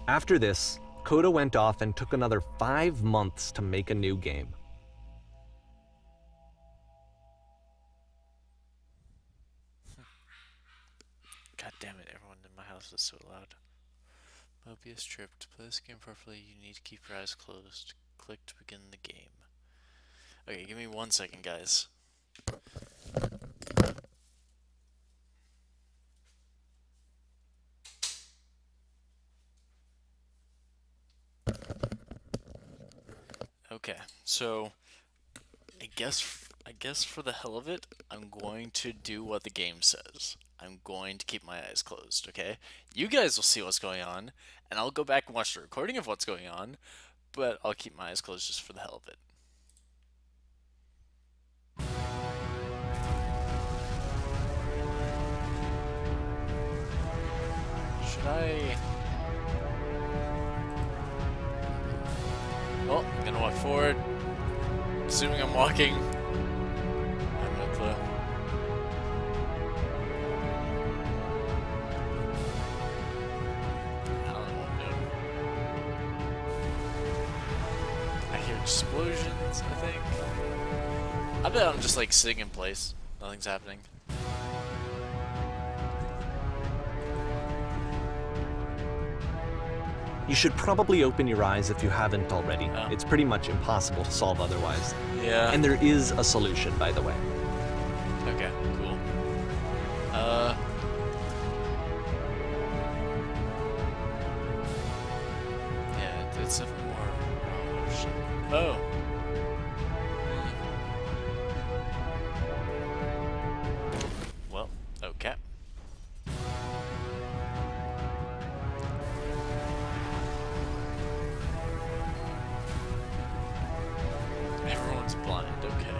After this, Coda went off and took another 5 months to make a new game. God damn it, everyone in my house is so loud. Mobius trip. To play this game properly, you need to keep your eyes closed. Click to begin the game. Okay, give me 1 second, guys. Okay, so I guess for the hell of it, I'm going to do what the game says. I'm going to keep my eyes closed, okay? You guys will see what's going on, and I'll go back and watch the recording of what's going on, but I'll keep my eyes closed just for the hell of it. Should I... Well, I'm gonna walk forward. Assuming I'm walking. I have no clue. I don't know what I'm doing. I hear explosions, I think. I bet I'm just like sitting in place. Nothing's happening. You should probably open your eyes if you haven't already. Oh. It's pretty much impossible to solve otherwise. Yeah. And there is a solution, by the way. Okay, cool. Yeah, it's definitely more raw motion. Oh. Well, okay. Everyone's blind, okay.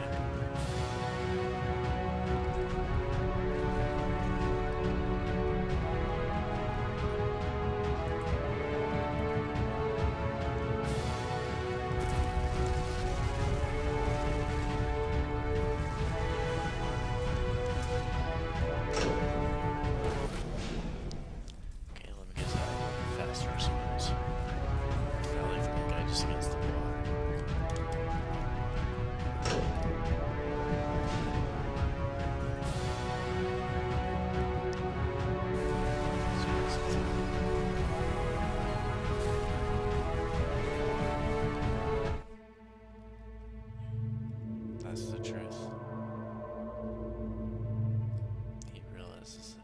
realizes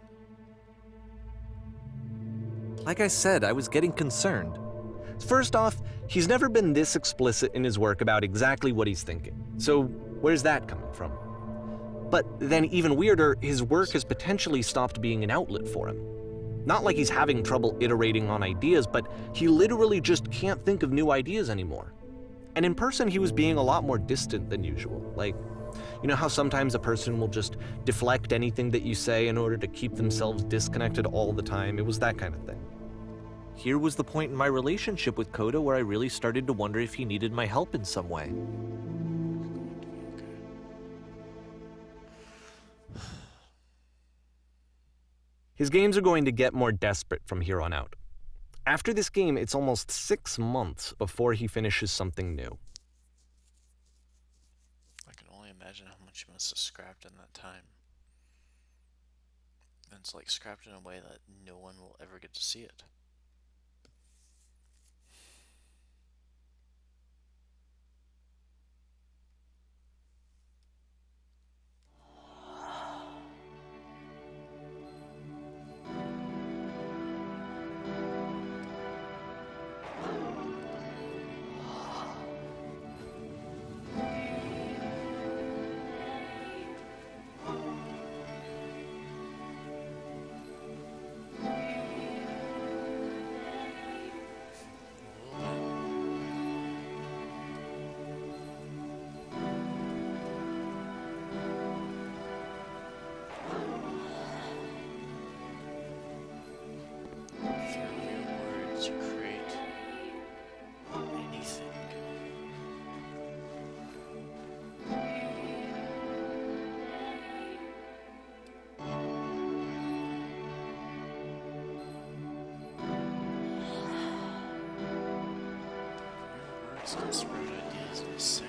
it. Like I said, I was getting concerned. First off, he's never been this explicit in his work about exactly what he's thinking. So where's that coming from? But then even weirder, his work has potentially stopped being an outlet for him. Not like he's having trouble iterating on ideas, but he literally just can't think of new ideas anymore. And in person, he was being a lot more distant than usual. Like, you know how sometimes a person will just deflect anything that you say in order to keep themselves disconnected all the time? It was that kind of thing. Here was the point in my relationship with Coda where I really started to wonder if he needed my help in some way. His games are going to get more desperate from here on out. After this game, it's almost 6 months before he finishes something new. I can only imagine how much you must have scrapped in that time. And it's like scrapped in a way that no one will ever get to see it. Some spread ideas in a second.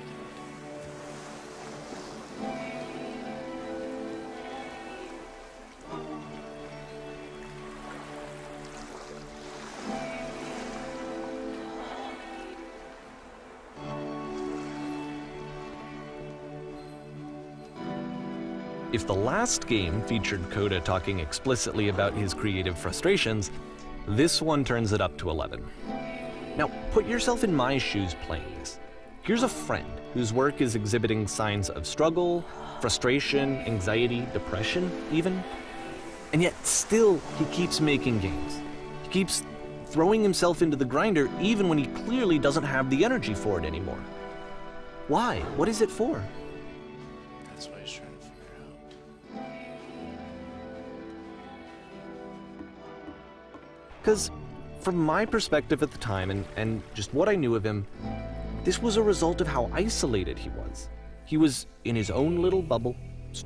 If the last game featured Coda talking explicitly about his creative frustrations, this one turns it up to 11. Now, put yourself in my shoes playing this. Here's a friend whose work is exhibiting signs of struggle, frustration, anxiety, depression, even. And yet, still, he keeps making games. He keeps throwing himself into the grinder even when he clearly doesn't have the energy for it anymore. Why? What is it for? That's what he's trying to figure out. Because from my perspective at the time, and just what I knew of him, this was a result of how isolated he was. He was in his own little bubble,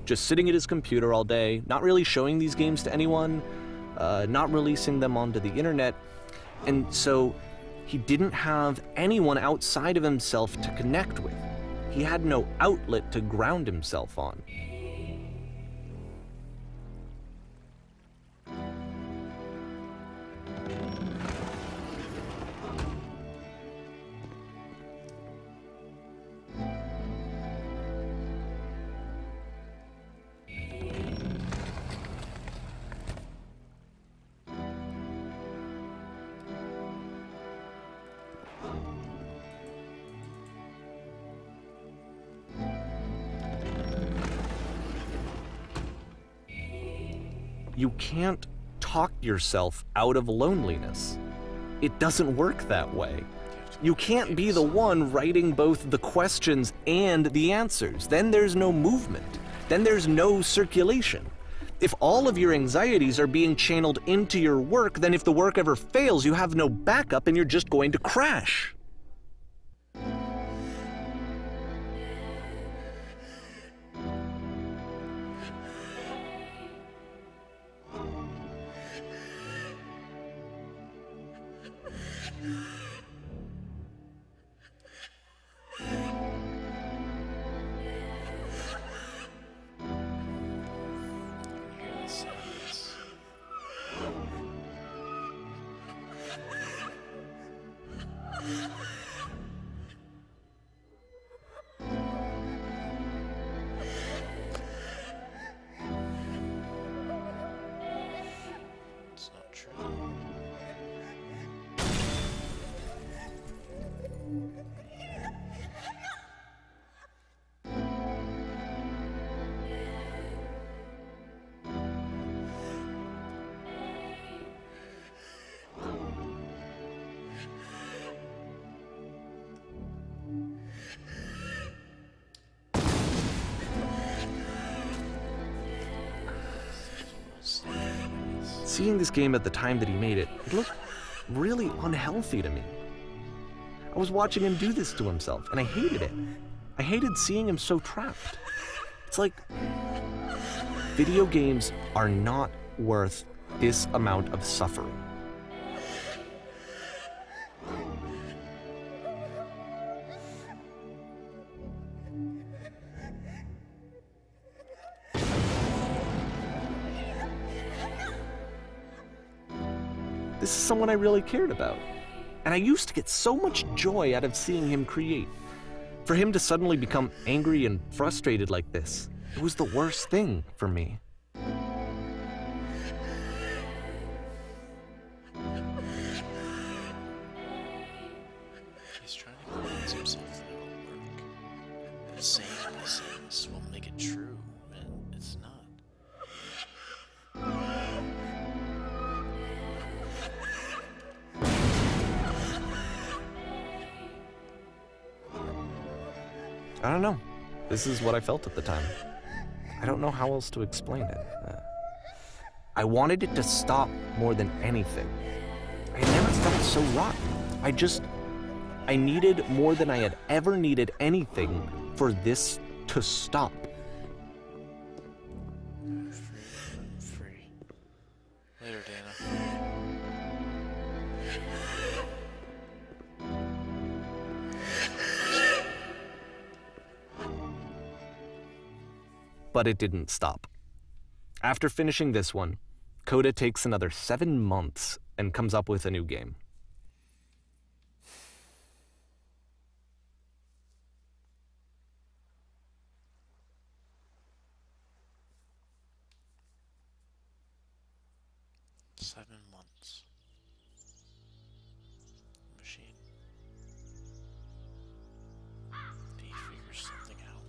just sitting at his computer all day, not really showing these games to anyone, not releasing them onto the internet, and so he didn't have anyone outside of himself to connect with. He had no outlet to ground himself on. You can't talk yourself out of loneliness. It doesn't work that way. You can't be the one writing both the questions and the answers. Then there's no movement. Then there's no circulation. If all of your anxieties are being channeled into your work, then if the work ever fails, you have no backup and you're just going to crash. true. Seeing this game at the time that he made it, it looked really unhealthy to me. I was watching him do this to himself, and I hated it. I hated seeing him so trapped. It's like, video games are not worth this amount of suffering. This is someone I really cared about. And I used to get so much joy out of seeing him create. For him to suddenly become angry and frustrated like this, it was the worst thing for me. He's trying to convince himself that it will work. But saying these things will make it true, and it's not. I don't know. This is what I felt at the time. I don't know how else to explain it. I wanted it to stop more than anything. I had never felt so rotten. I needed more than I had ever needed anything for this to stop. I'm free. Later, Dana. But it didn't stop. After finishing this one, Coda takes another 7 months and comes up with a new game. Seven months. Machine. He figures something out.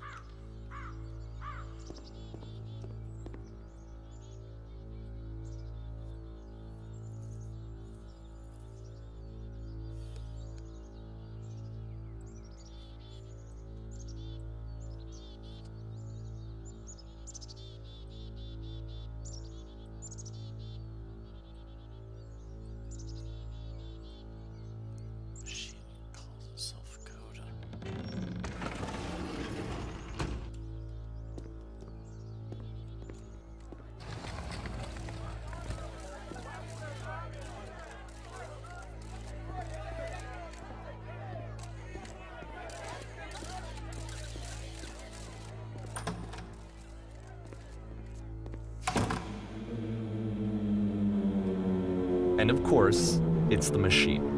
Machine calls itself Coda. And of course, it's the machine.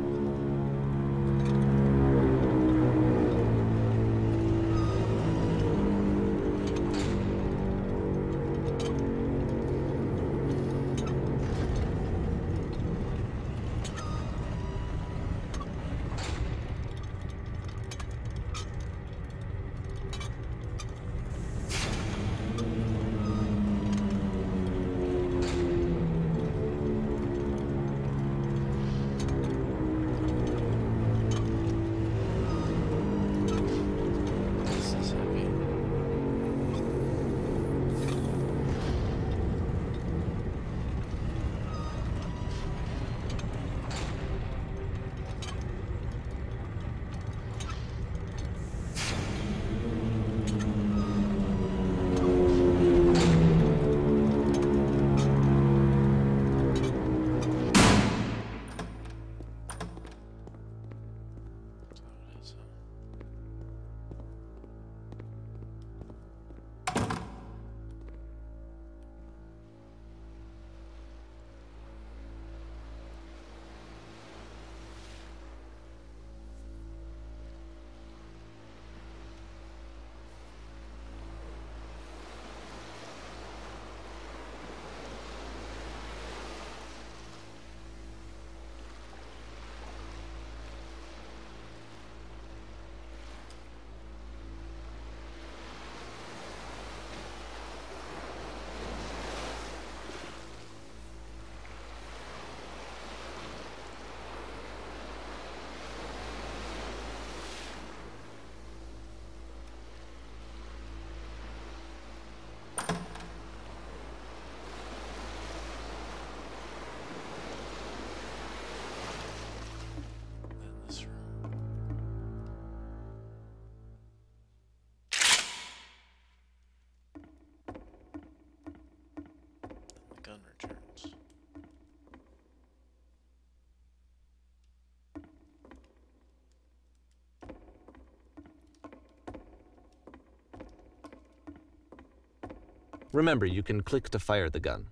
Remember, you can click to fire the gun.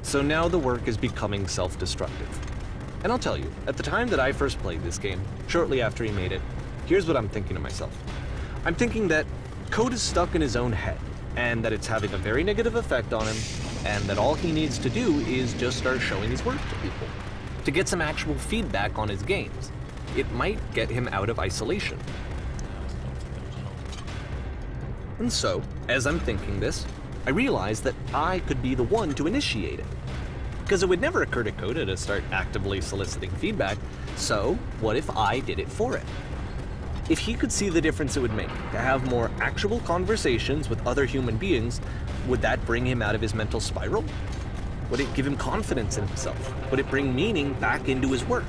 So now the work is becoming self-destructive. And I'll tell you, at the time that I first played this game, shortly after he made it, here's what I'm thinking to myself. I'm thinking that Coda's stuck in his own head, and that it's having a very negative effect on him, and that all he needs to do is just start showing his work to people, to get some actual feedback on his games. It might get him out of isolation. And so, as I'm thinking this, I realized that I could be the one to initiate it. Because it would never occur to Coda to start actively soliciting feedback, so what if I did it for it? If he could see the difference it would make to have more actual conversations with other human beings, would that bring him out of his mental spiral? Would it give him confidence in himself? Would it bring meaning back into his work?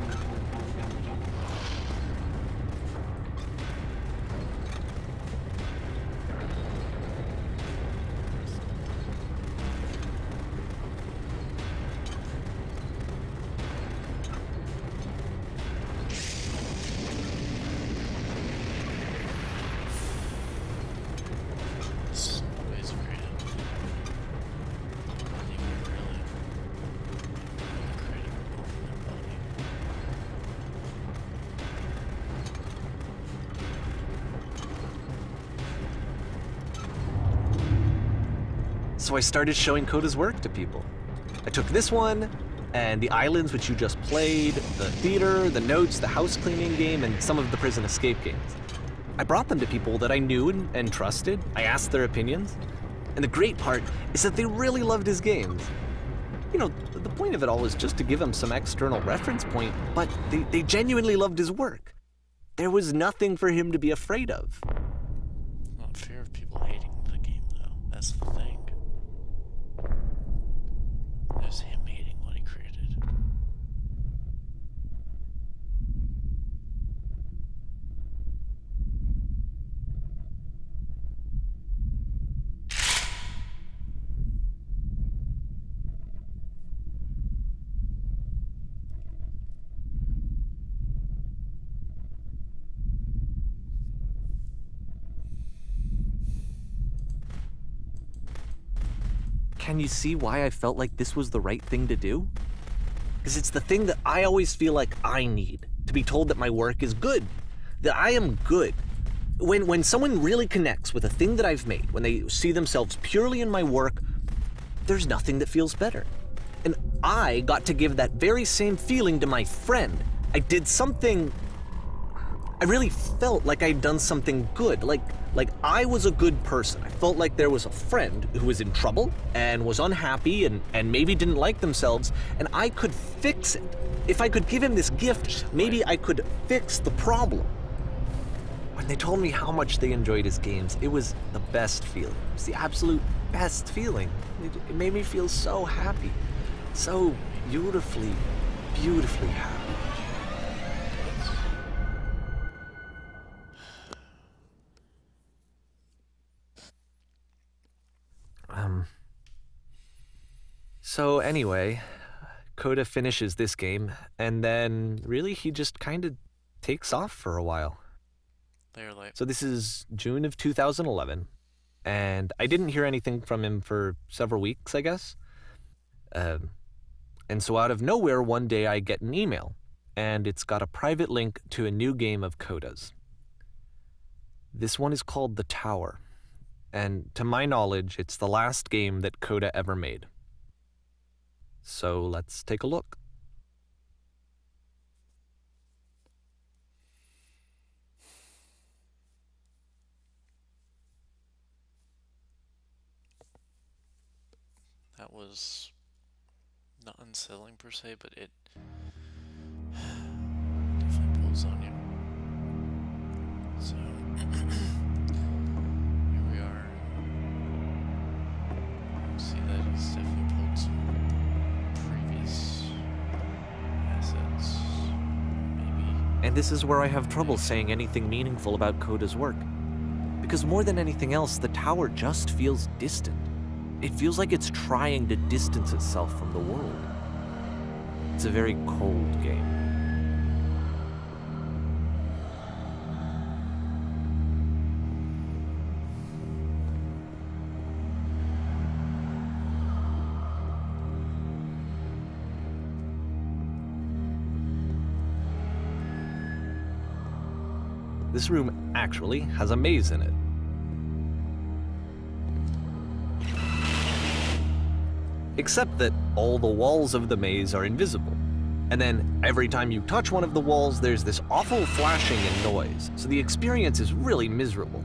So I started showing Coda's work to people. I took this one, and the islands which you just played, the theater, the notes, the house cleaning game, and some of the prison escape games. I brought them to people that I knew and trusted. I asked their opinions. And the great part is that they really loved his games. You know, the point of it all was just to give him some external reference point, but they genuinely loved his work. There was nothing for him to be afraid of. Not fear of people hating the game, though. That's the thing. There's him hating what he created. Can you see why I felt like this was the right thing to do? Because it's the thing that I always feel like I need, to be told that my work is good, that I am good. When someone really connects with a thing that I've made, when they see themselves purely in my work, there's nothing that feels better. And I got to give that very same feeling to my friend. I did something, I really felt like I'd done something good, like I was a good person. I felt like there was a friend who was in trouble and was unhappy and maybe didn't like themselves, and I could fix it. If I could give him this gift, maybe I could fix the problem. When they told me how much they enjoyed his games, it was the best feeling. It was the absolute best feeling. It made me feel so happy, so beautifully, beautifully happy. So anyway, Coda finishes this game, and then really he just kind of takes off for a while. So this is June of 2011, and I didn't hear anything from him for several weeks, I guess. And so out of nowhere, one day I get an email, and it's got a private link to a new game of Coda's. This one is called The Tower, and to my knowledge, it's the last game that Coda ever made. So let's take a look. That was not unsettling per se, but it definitely pulls on you. So here we are. See that he's definitely pulled some previous And this is where I have trouble saying anything meaningful about Coda's work. Because more than anything else, the tower just feels distant. It feels like it's trying to distance itself from the world. It's a very cold game. This room actually has a maze in it. Except that all the walls of the maze are invisible. And then every time you touch one of the walls, there's this awful flashing and noise, so the experience is really miserable.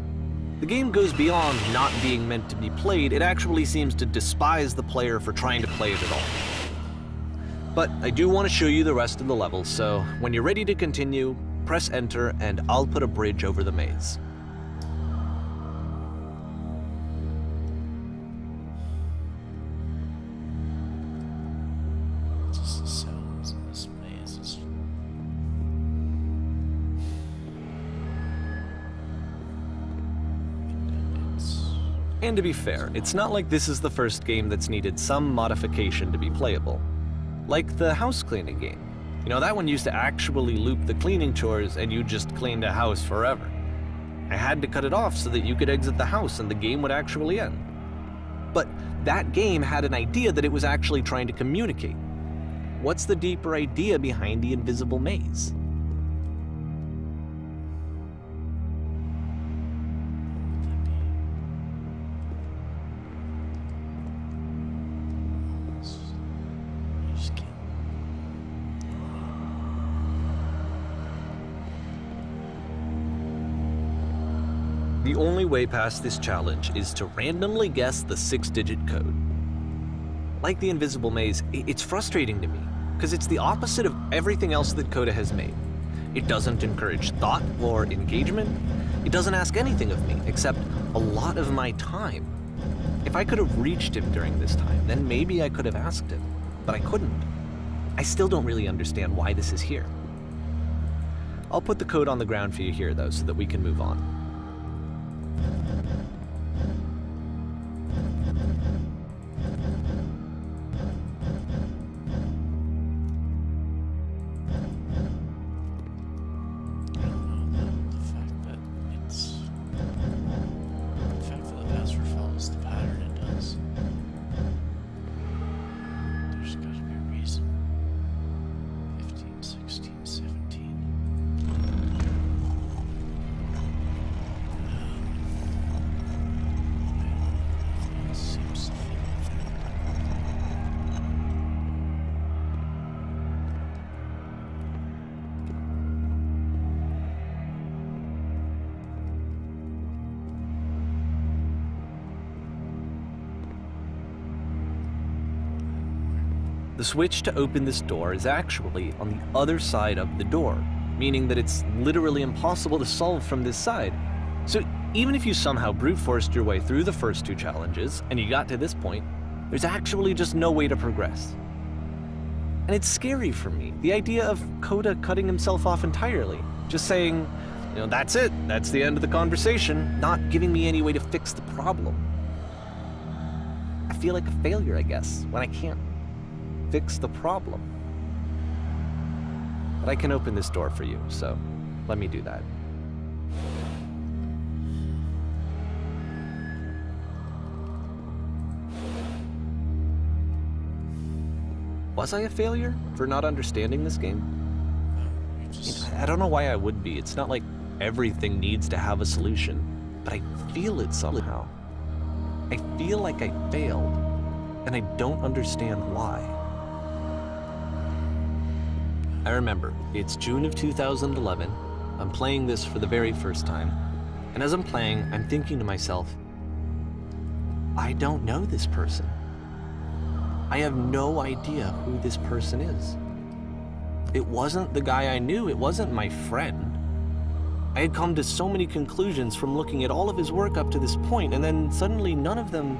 The game goes beyond not being meant to be played, it actually seems to despise the player for trying to play it at all. But I do want to show you the rest of the levels, so when you're ready to continue, press enter and I'll put a bridge over the maze. Just the sounds in this maze is... And to be fair, it's not like this is the first game that's needed some modification to be playable. Like the house cleaning game. You know, that one used to actually loop the cleaning chores and you just cleaned a house forever. I had to cut it off so that you could exit the house and the game would actually end. But that game had an idea that it was actually trying to communicate. What's the deeper idea behind the invisible maze? The only way past this challenge is to randomly guess the 6-digit code. Like the invisible maze, it's frustrating to me, because it's the opposite of everything else that Coda has made. It doesn't encourage thought or engagement. It doesn't ask anything of me, except a lot of my time. If I could have reached him during this time, then maybe I could have asked him, but I couldn't. I still don't really understand why this is here. I'll put the code on the ground for you here, though, so that we can move on. The switch to open this door is actually on the other side of the door, meaning that it's literally impossible to solve from this side. So even if you somehow brute forced your way through the first 2 challenges, and you got to this point, there's actually just no way to progress. And it's scary for me, the idea of Coda cutting himself off entirely, just saying, you know, that's it, that's the end of the conversation, not giving me any way to fix the problem. I feel like a failure, I guess, when I can't fix the problem. But I can open this door for you, so let me do that. Was I a failure for not understanding this game? I don't know why I would be. It's not like everything needs to have a solution, but I feel it somehow. I feel like I failed, and I don't understand why. I remember, it's June of 2011, I'm playing this for the very first time, and as I'm playing, I'm thinking to myself, I don't know this person. I have no idea who this person is. It wasn't the guy I knew, it wasn't my friend. I had come to so many conclusions from looking at all of his work up to this point, and then suddenly none of them...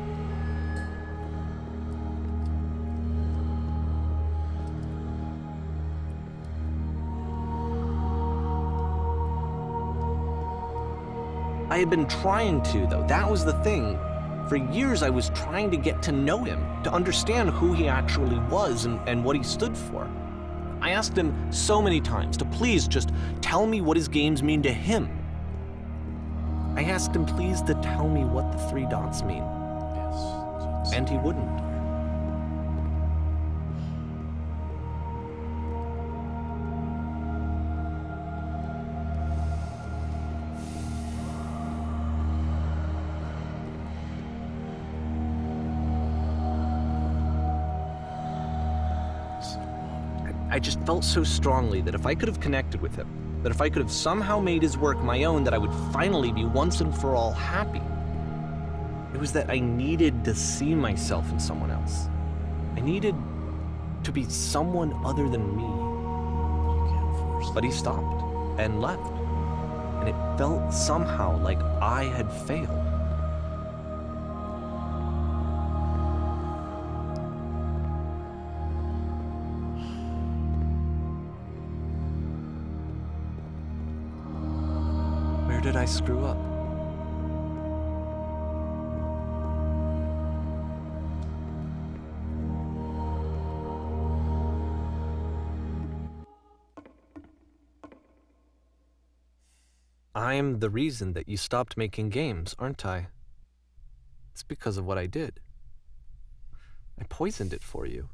I had been trying to, though. That was the thing. For years, I was trying to get to know him, to understand who he actually was and what he stood for. I asked him so many times to please just tell me what his games mean to him. I asked him please to tell me what the 3 dots mean. Yes. And he wouldn't. I just felt so strongly that if I could have connected with him, that if I could have somehow made his work my own, that I would finally be once and for all happy. It was that I needed to see myself in someone else. I needed to be someone other than me. You can't force But he stopped and left, and it felt somehow like I had failed. Where did I screw up? I'm the reason that you stopped making games, aren't I? It's because of what I did. I poisoned it for you.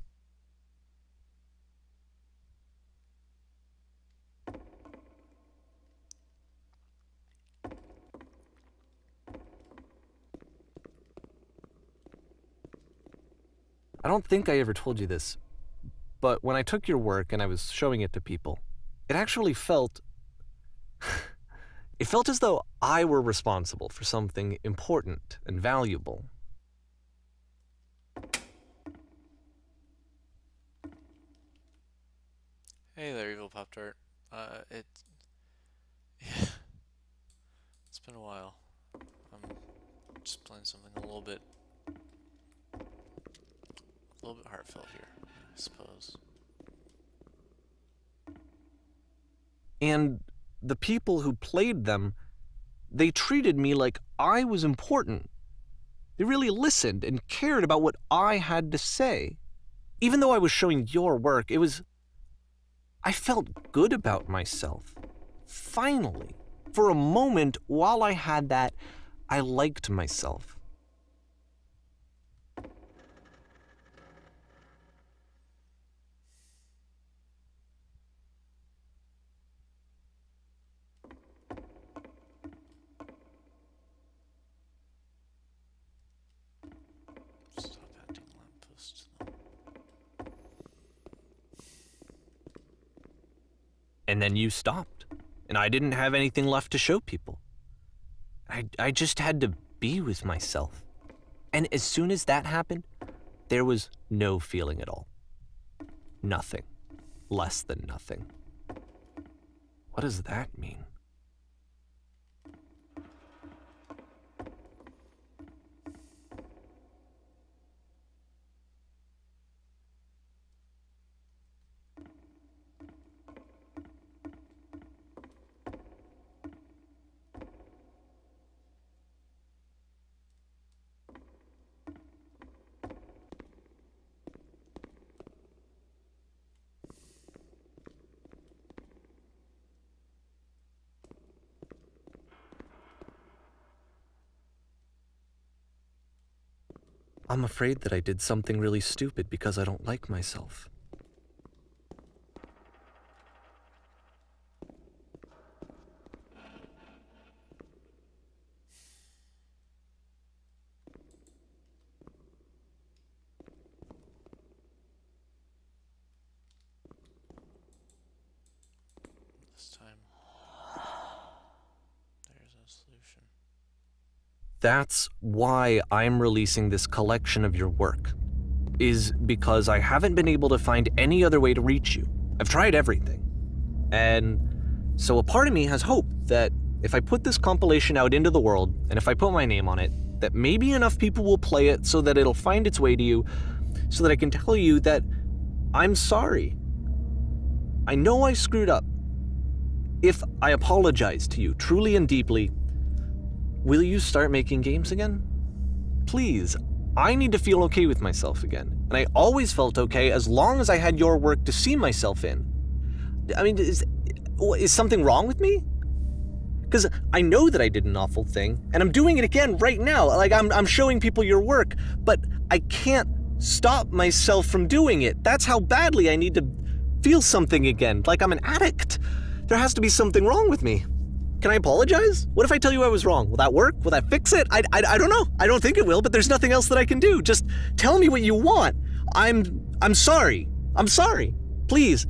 I don't think I ever told you this, but when I took your work and I was showing it to people, it actually felt... It felt as though I were responsible for something important and valuable. Hey there, Evil Pop-Tart. Yeah. It's been a while. I'm just playing something a little bit heartfelt here, I suppose. And the people who played them, they treated me like I was important. They really listened and cared about what I had to say. Even though I was showing your work, I felt good about myself. Finally. For a moment, while I had that, I liked myself. And then you stopped, and I didn't have anything left to show people. I just had to be with myself. And as soon as that happened, there was no feeling at all. Nothing. Less than nothing. What does that mean? I'm afraid that I did something really stupid because I don't like myself. This time, there's a solution. That's why I'm releasing this collection of your work, is because I haven't been able to find any other way to reach you. I've tried everything. And so a part of me has hope that if I put this compilation out into the world, and if I put my name on it, that maybe enough people will play it so that it'll find its way to you, so that I can tell you that I'm sorry. I know I screwed up. If I apologize to you truly and deeply, Will you start making games again? Please, I need to feel okay with myself again, and I always felt okay as long as I had your work to see myself in. I mean, is something wrong with me? Because I know that I did an awful thing, and I'm doing it again right now. Like, I'm showing people your work, but I can't stop myself from doing it. That's how badly I need to feel something again, like I'm an addict. There has to be something wrong with me. Can I apologize? What if I tell you I was wrong? Will that work? Will that fix it? I don't know. I don't think it will, but there's nothing else that I can do. Just tell me what you want. I'm sorry. I'm sorry. Please,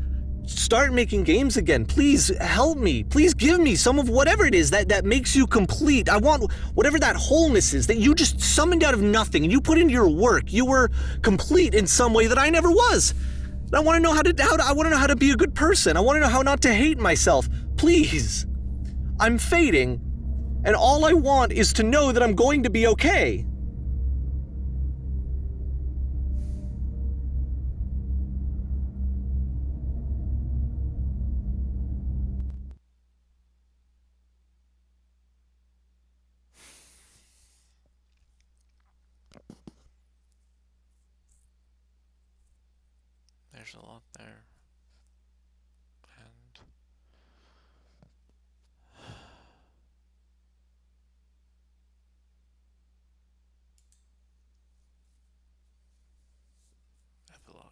start making games again. Please help me. Please give me some of whatever it is that makes you complete. I want whatever that wholeness is that you just summoned out of nothing and you put into your work. You were complete in some way that I never was. And I want to know how to be a good person. I want to know how not to hate myself. Please. I'm fading, and all I want is to know that I'm going to be okay. There's a lot there. And epilogue.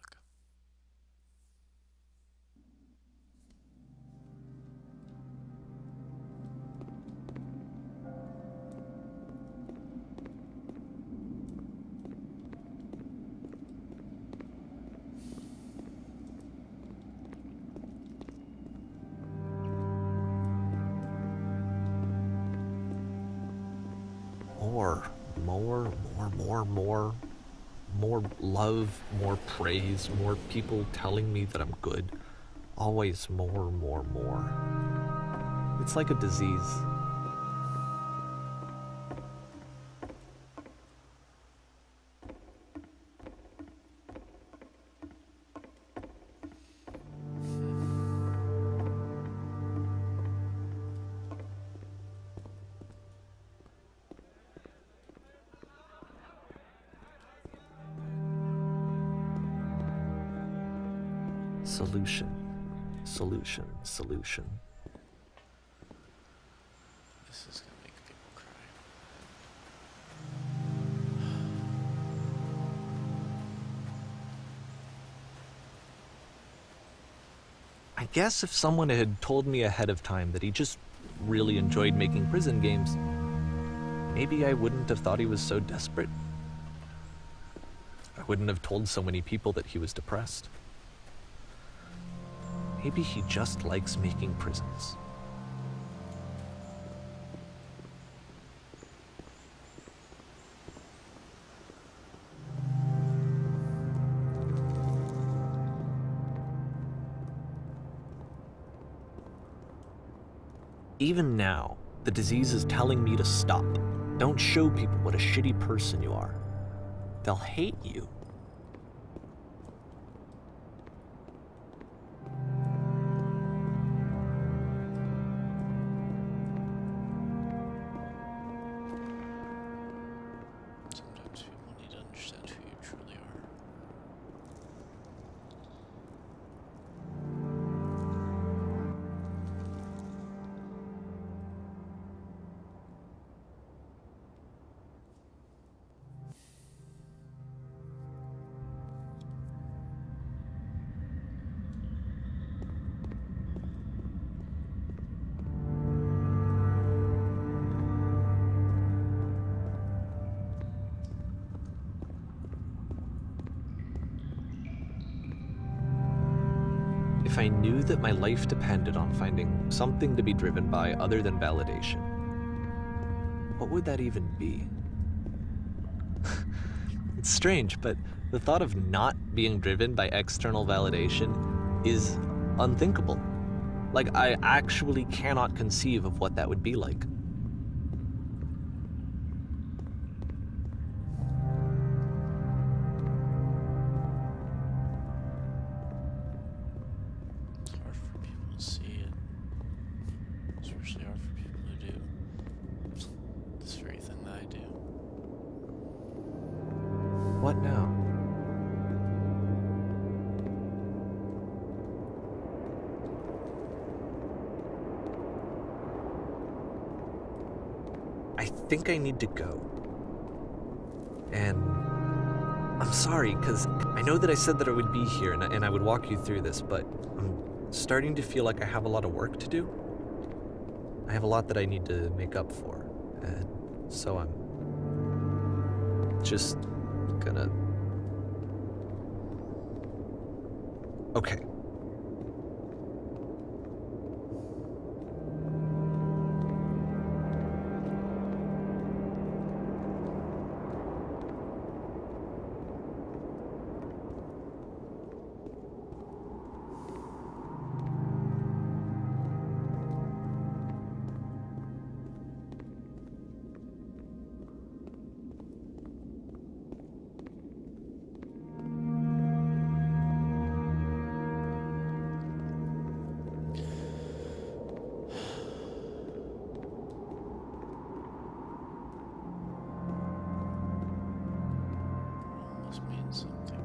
More love, more praise, more people telling me that I'm good. Always more. It's like a disease. Solution. This is gonna make people cry. I guess if someone had told me ahead of time that he just really enjoyed making prison games, maybe I wouldn't have thought he was so desperate. I wouldn't have told so many people that he was depressed. Maybe he just likes making prisons. Even now, the disease is telling me to stop. Don't show people what a shitty person you are. They'll hate you. Sometimes people need to understand who you truly are. If I knew that my life depended on finding something to be driven by other than validation, what would that even be? It's strange, but the thought of not being driven by external validation is unthinkable. Like, I actually cannot conceive of what that would be like. See it. Especially hard for people who do. This think I need to go. And I'm sorry, because I know that I said that I would be here and I would walk you through this, but I'm starting to feel like I have a lot of work to do. I have a lot that I need to make up for, and so I'm just gonna... Okay. Must mean something, right?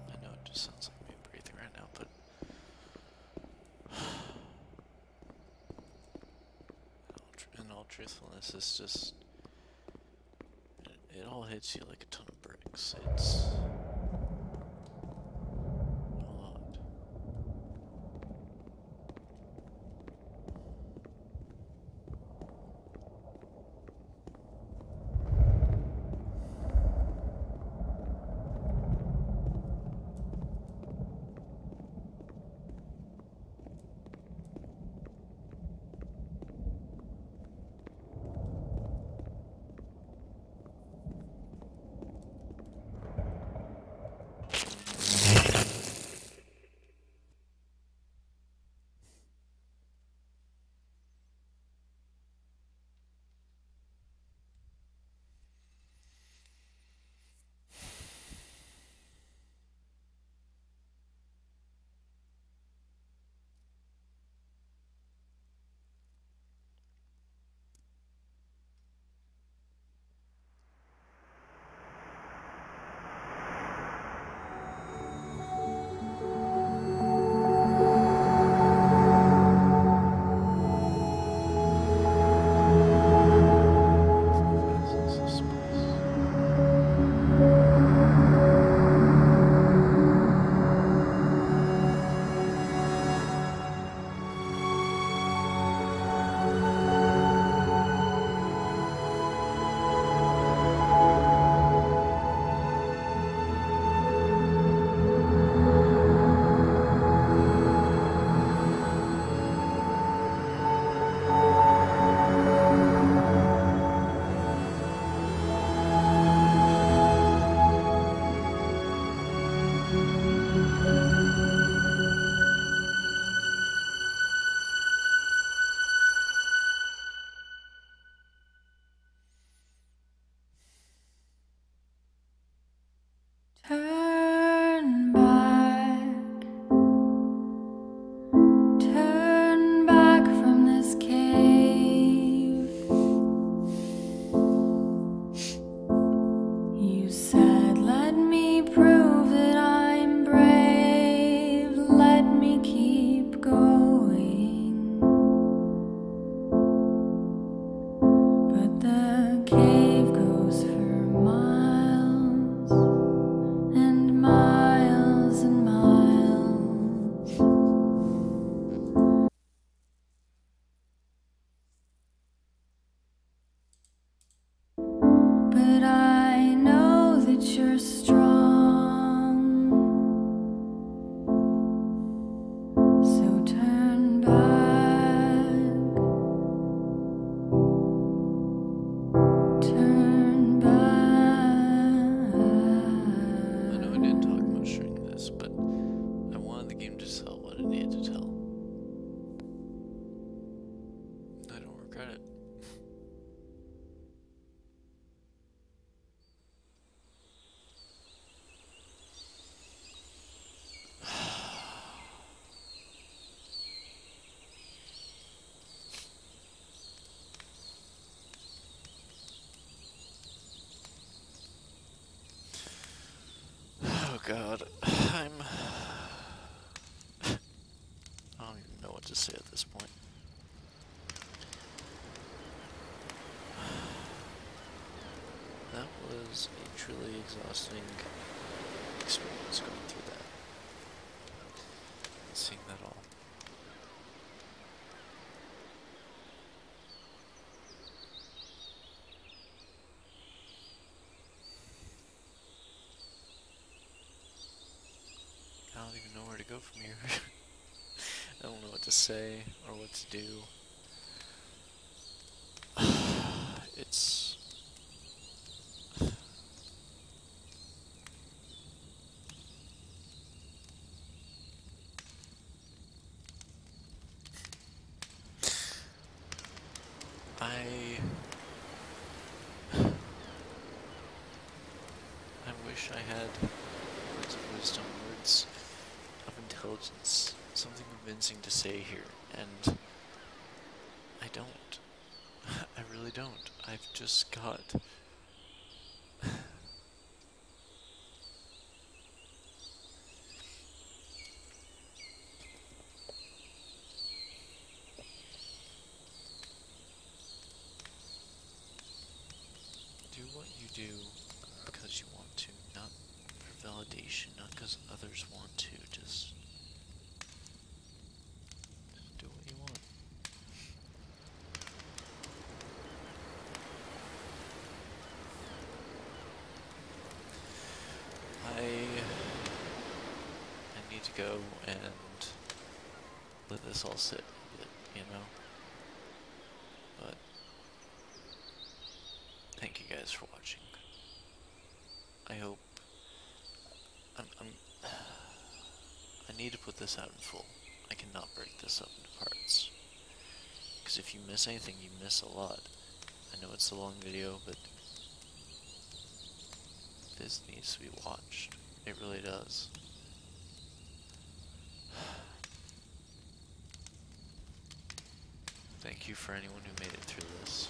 I know it just sounds like me breathing right now, but in all truthfulness, it's just it all hits you like a ton of bricks. It's a lot. Turn back, turn back from this cave. You said, let me prove that I'm brave, let me keep going. But the cave goes for miles and miles and miles. But I know that you're strong. was a truly exhausting experience going through that. Seeing that all. I don't even know where to go from here. I don't know what to say or what to do. It's... I wish I had words of wisdom, words of intelligence, something convincing to say here, and I don't. I really don't. I've just got... Do what you do because you want to, not for validation, not because others want to, just do what you want. I need to go and let this all sit a bit, you know? But thank you guys for watching. I hope I need to put this out in full. I cannot break this up into parts. Because if you miss anything, you miss a lot. I know it's a long video, but this needs to be watched. It really does. Thank you for anyone who made it through this.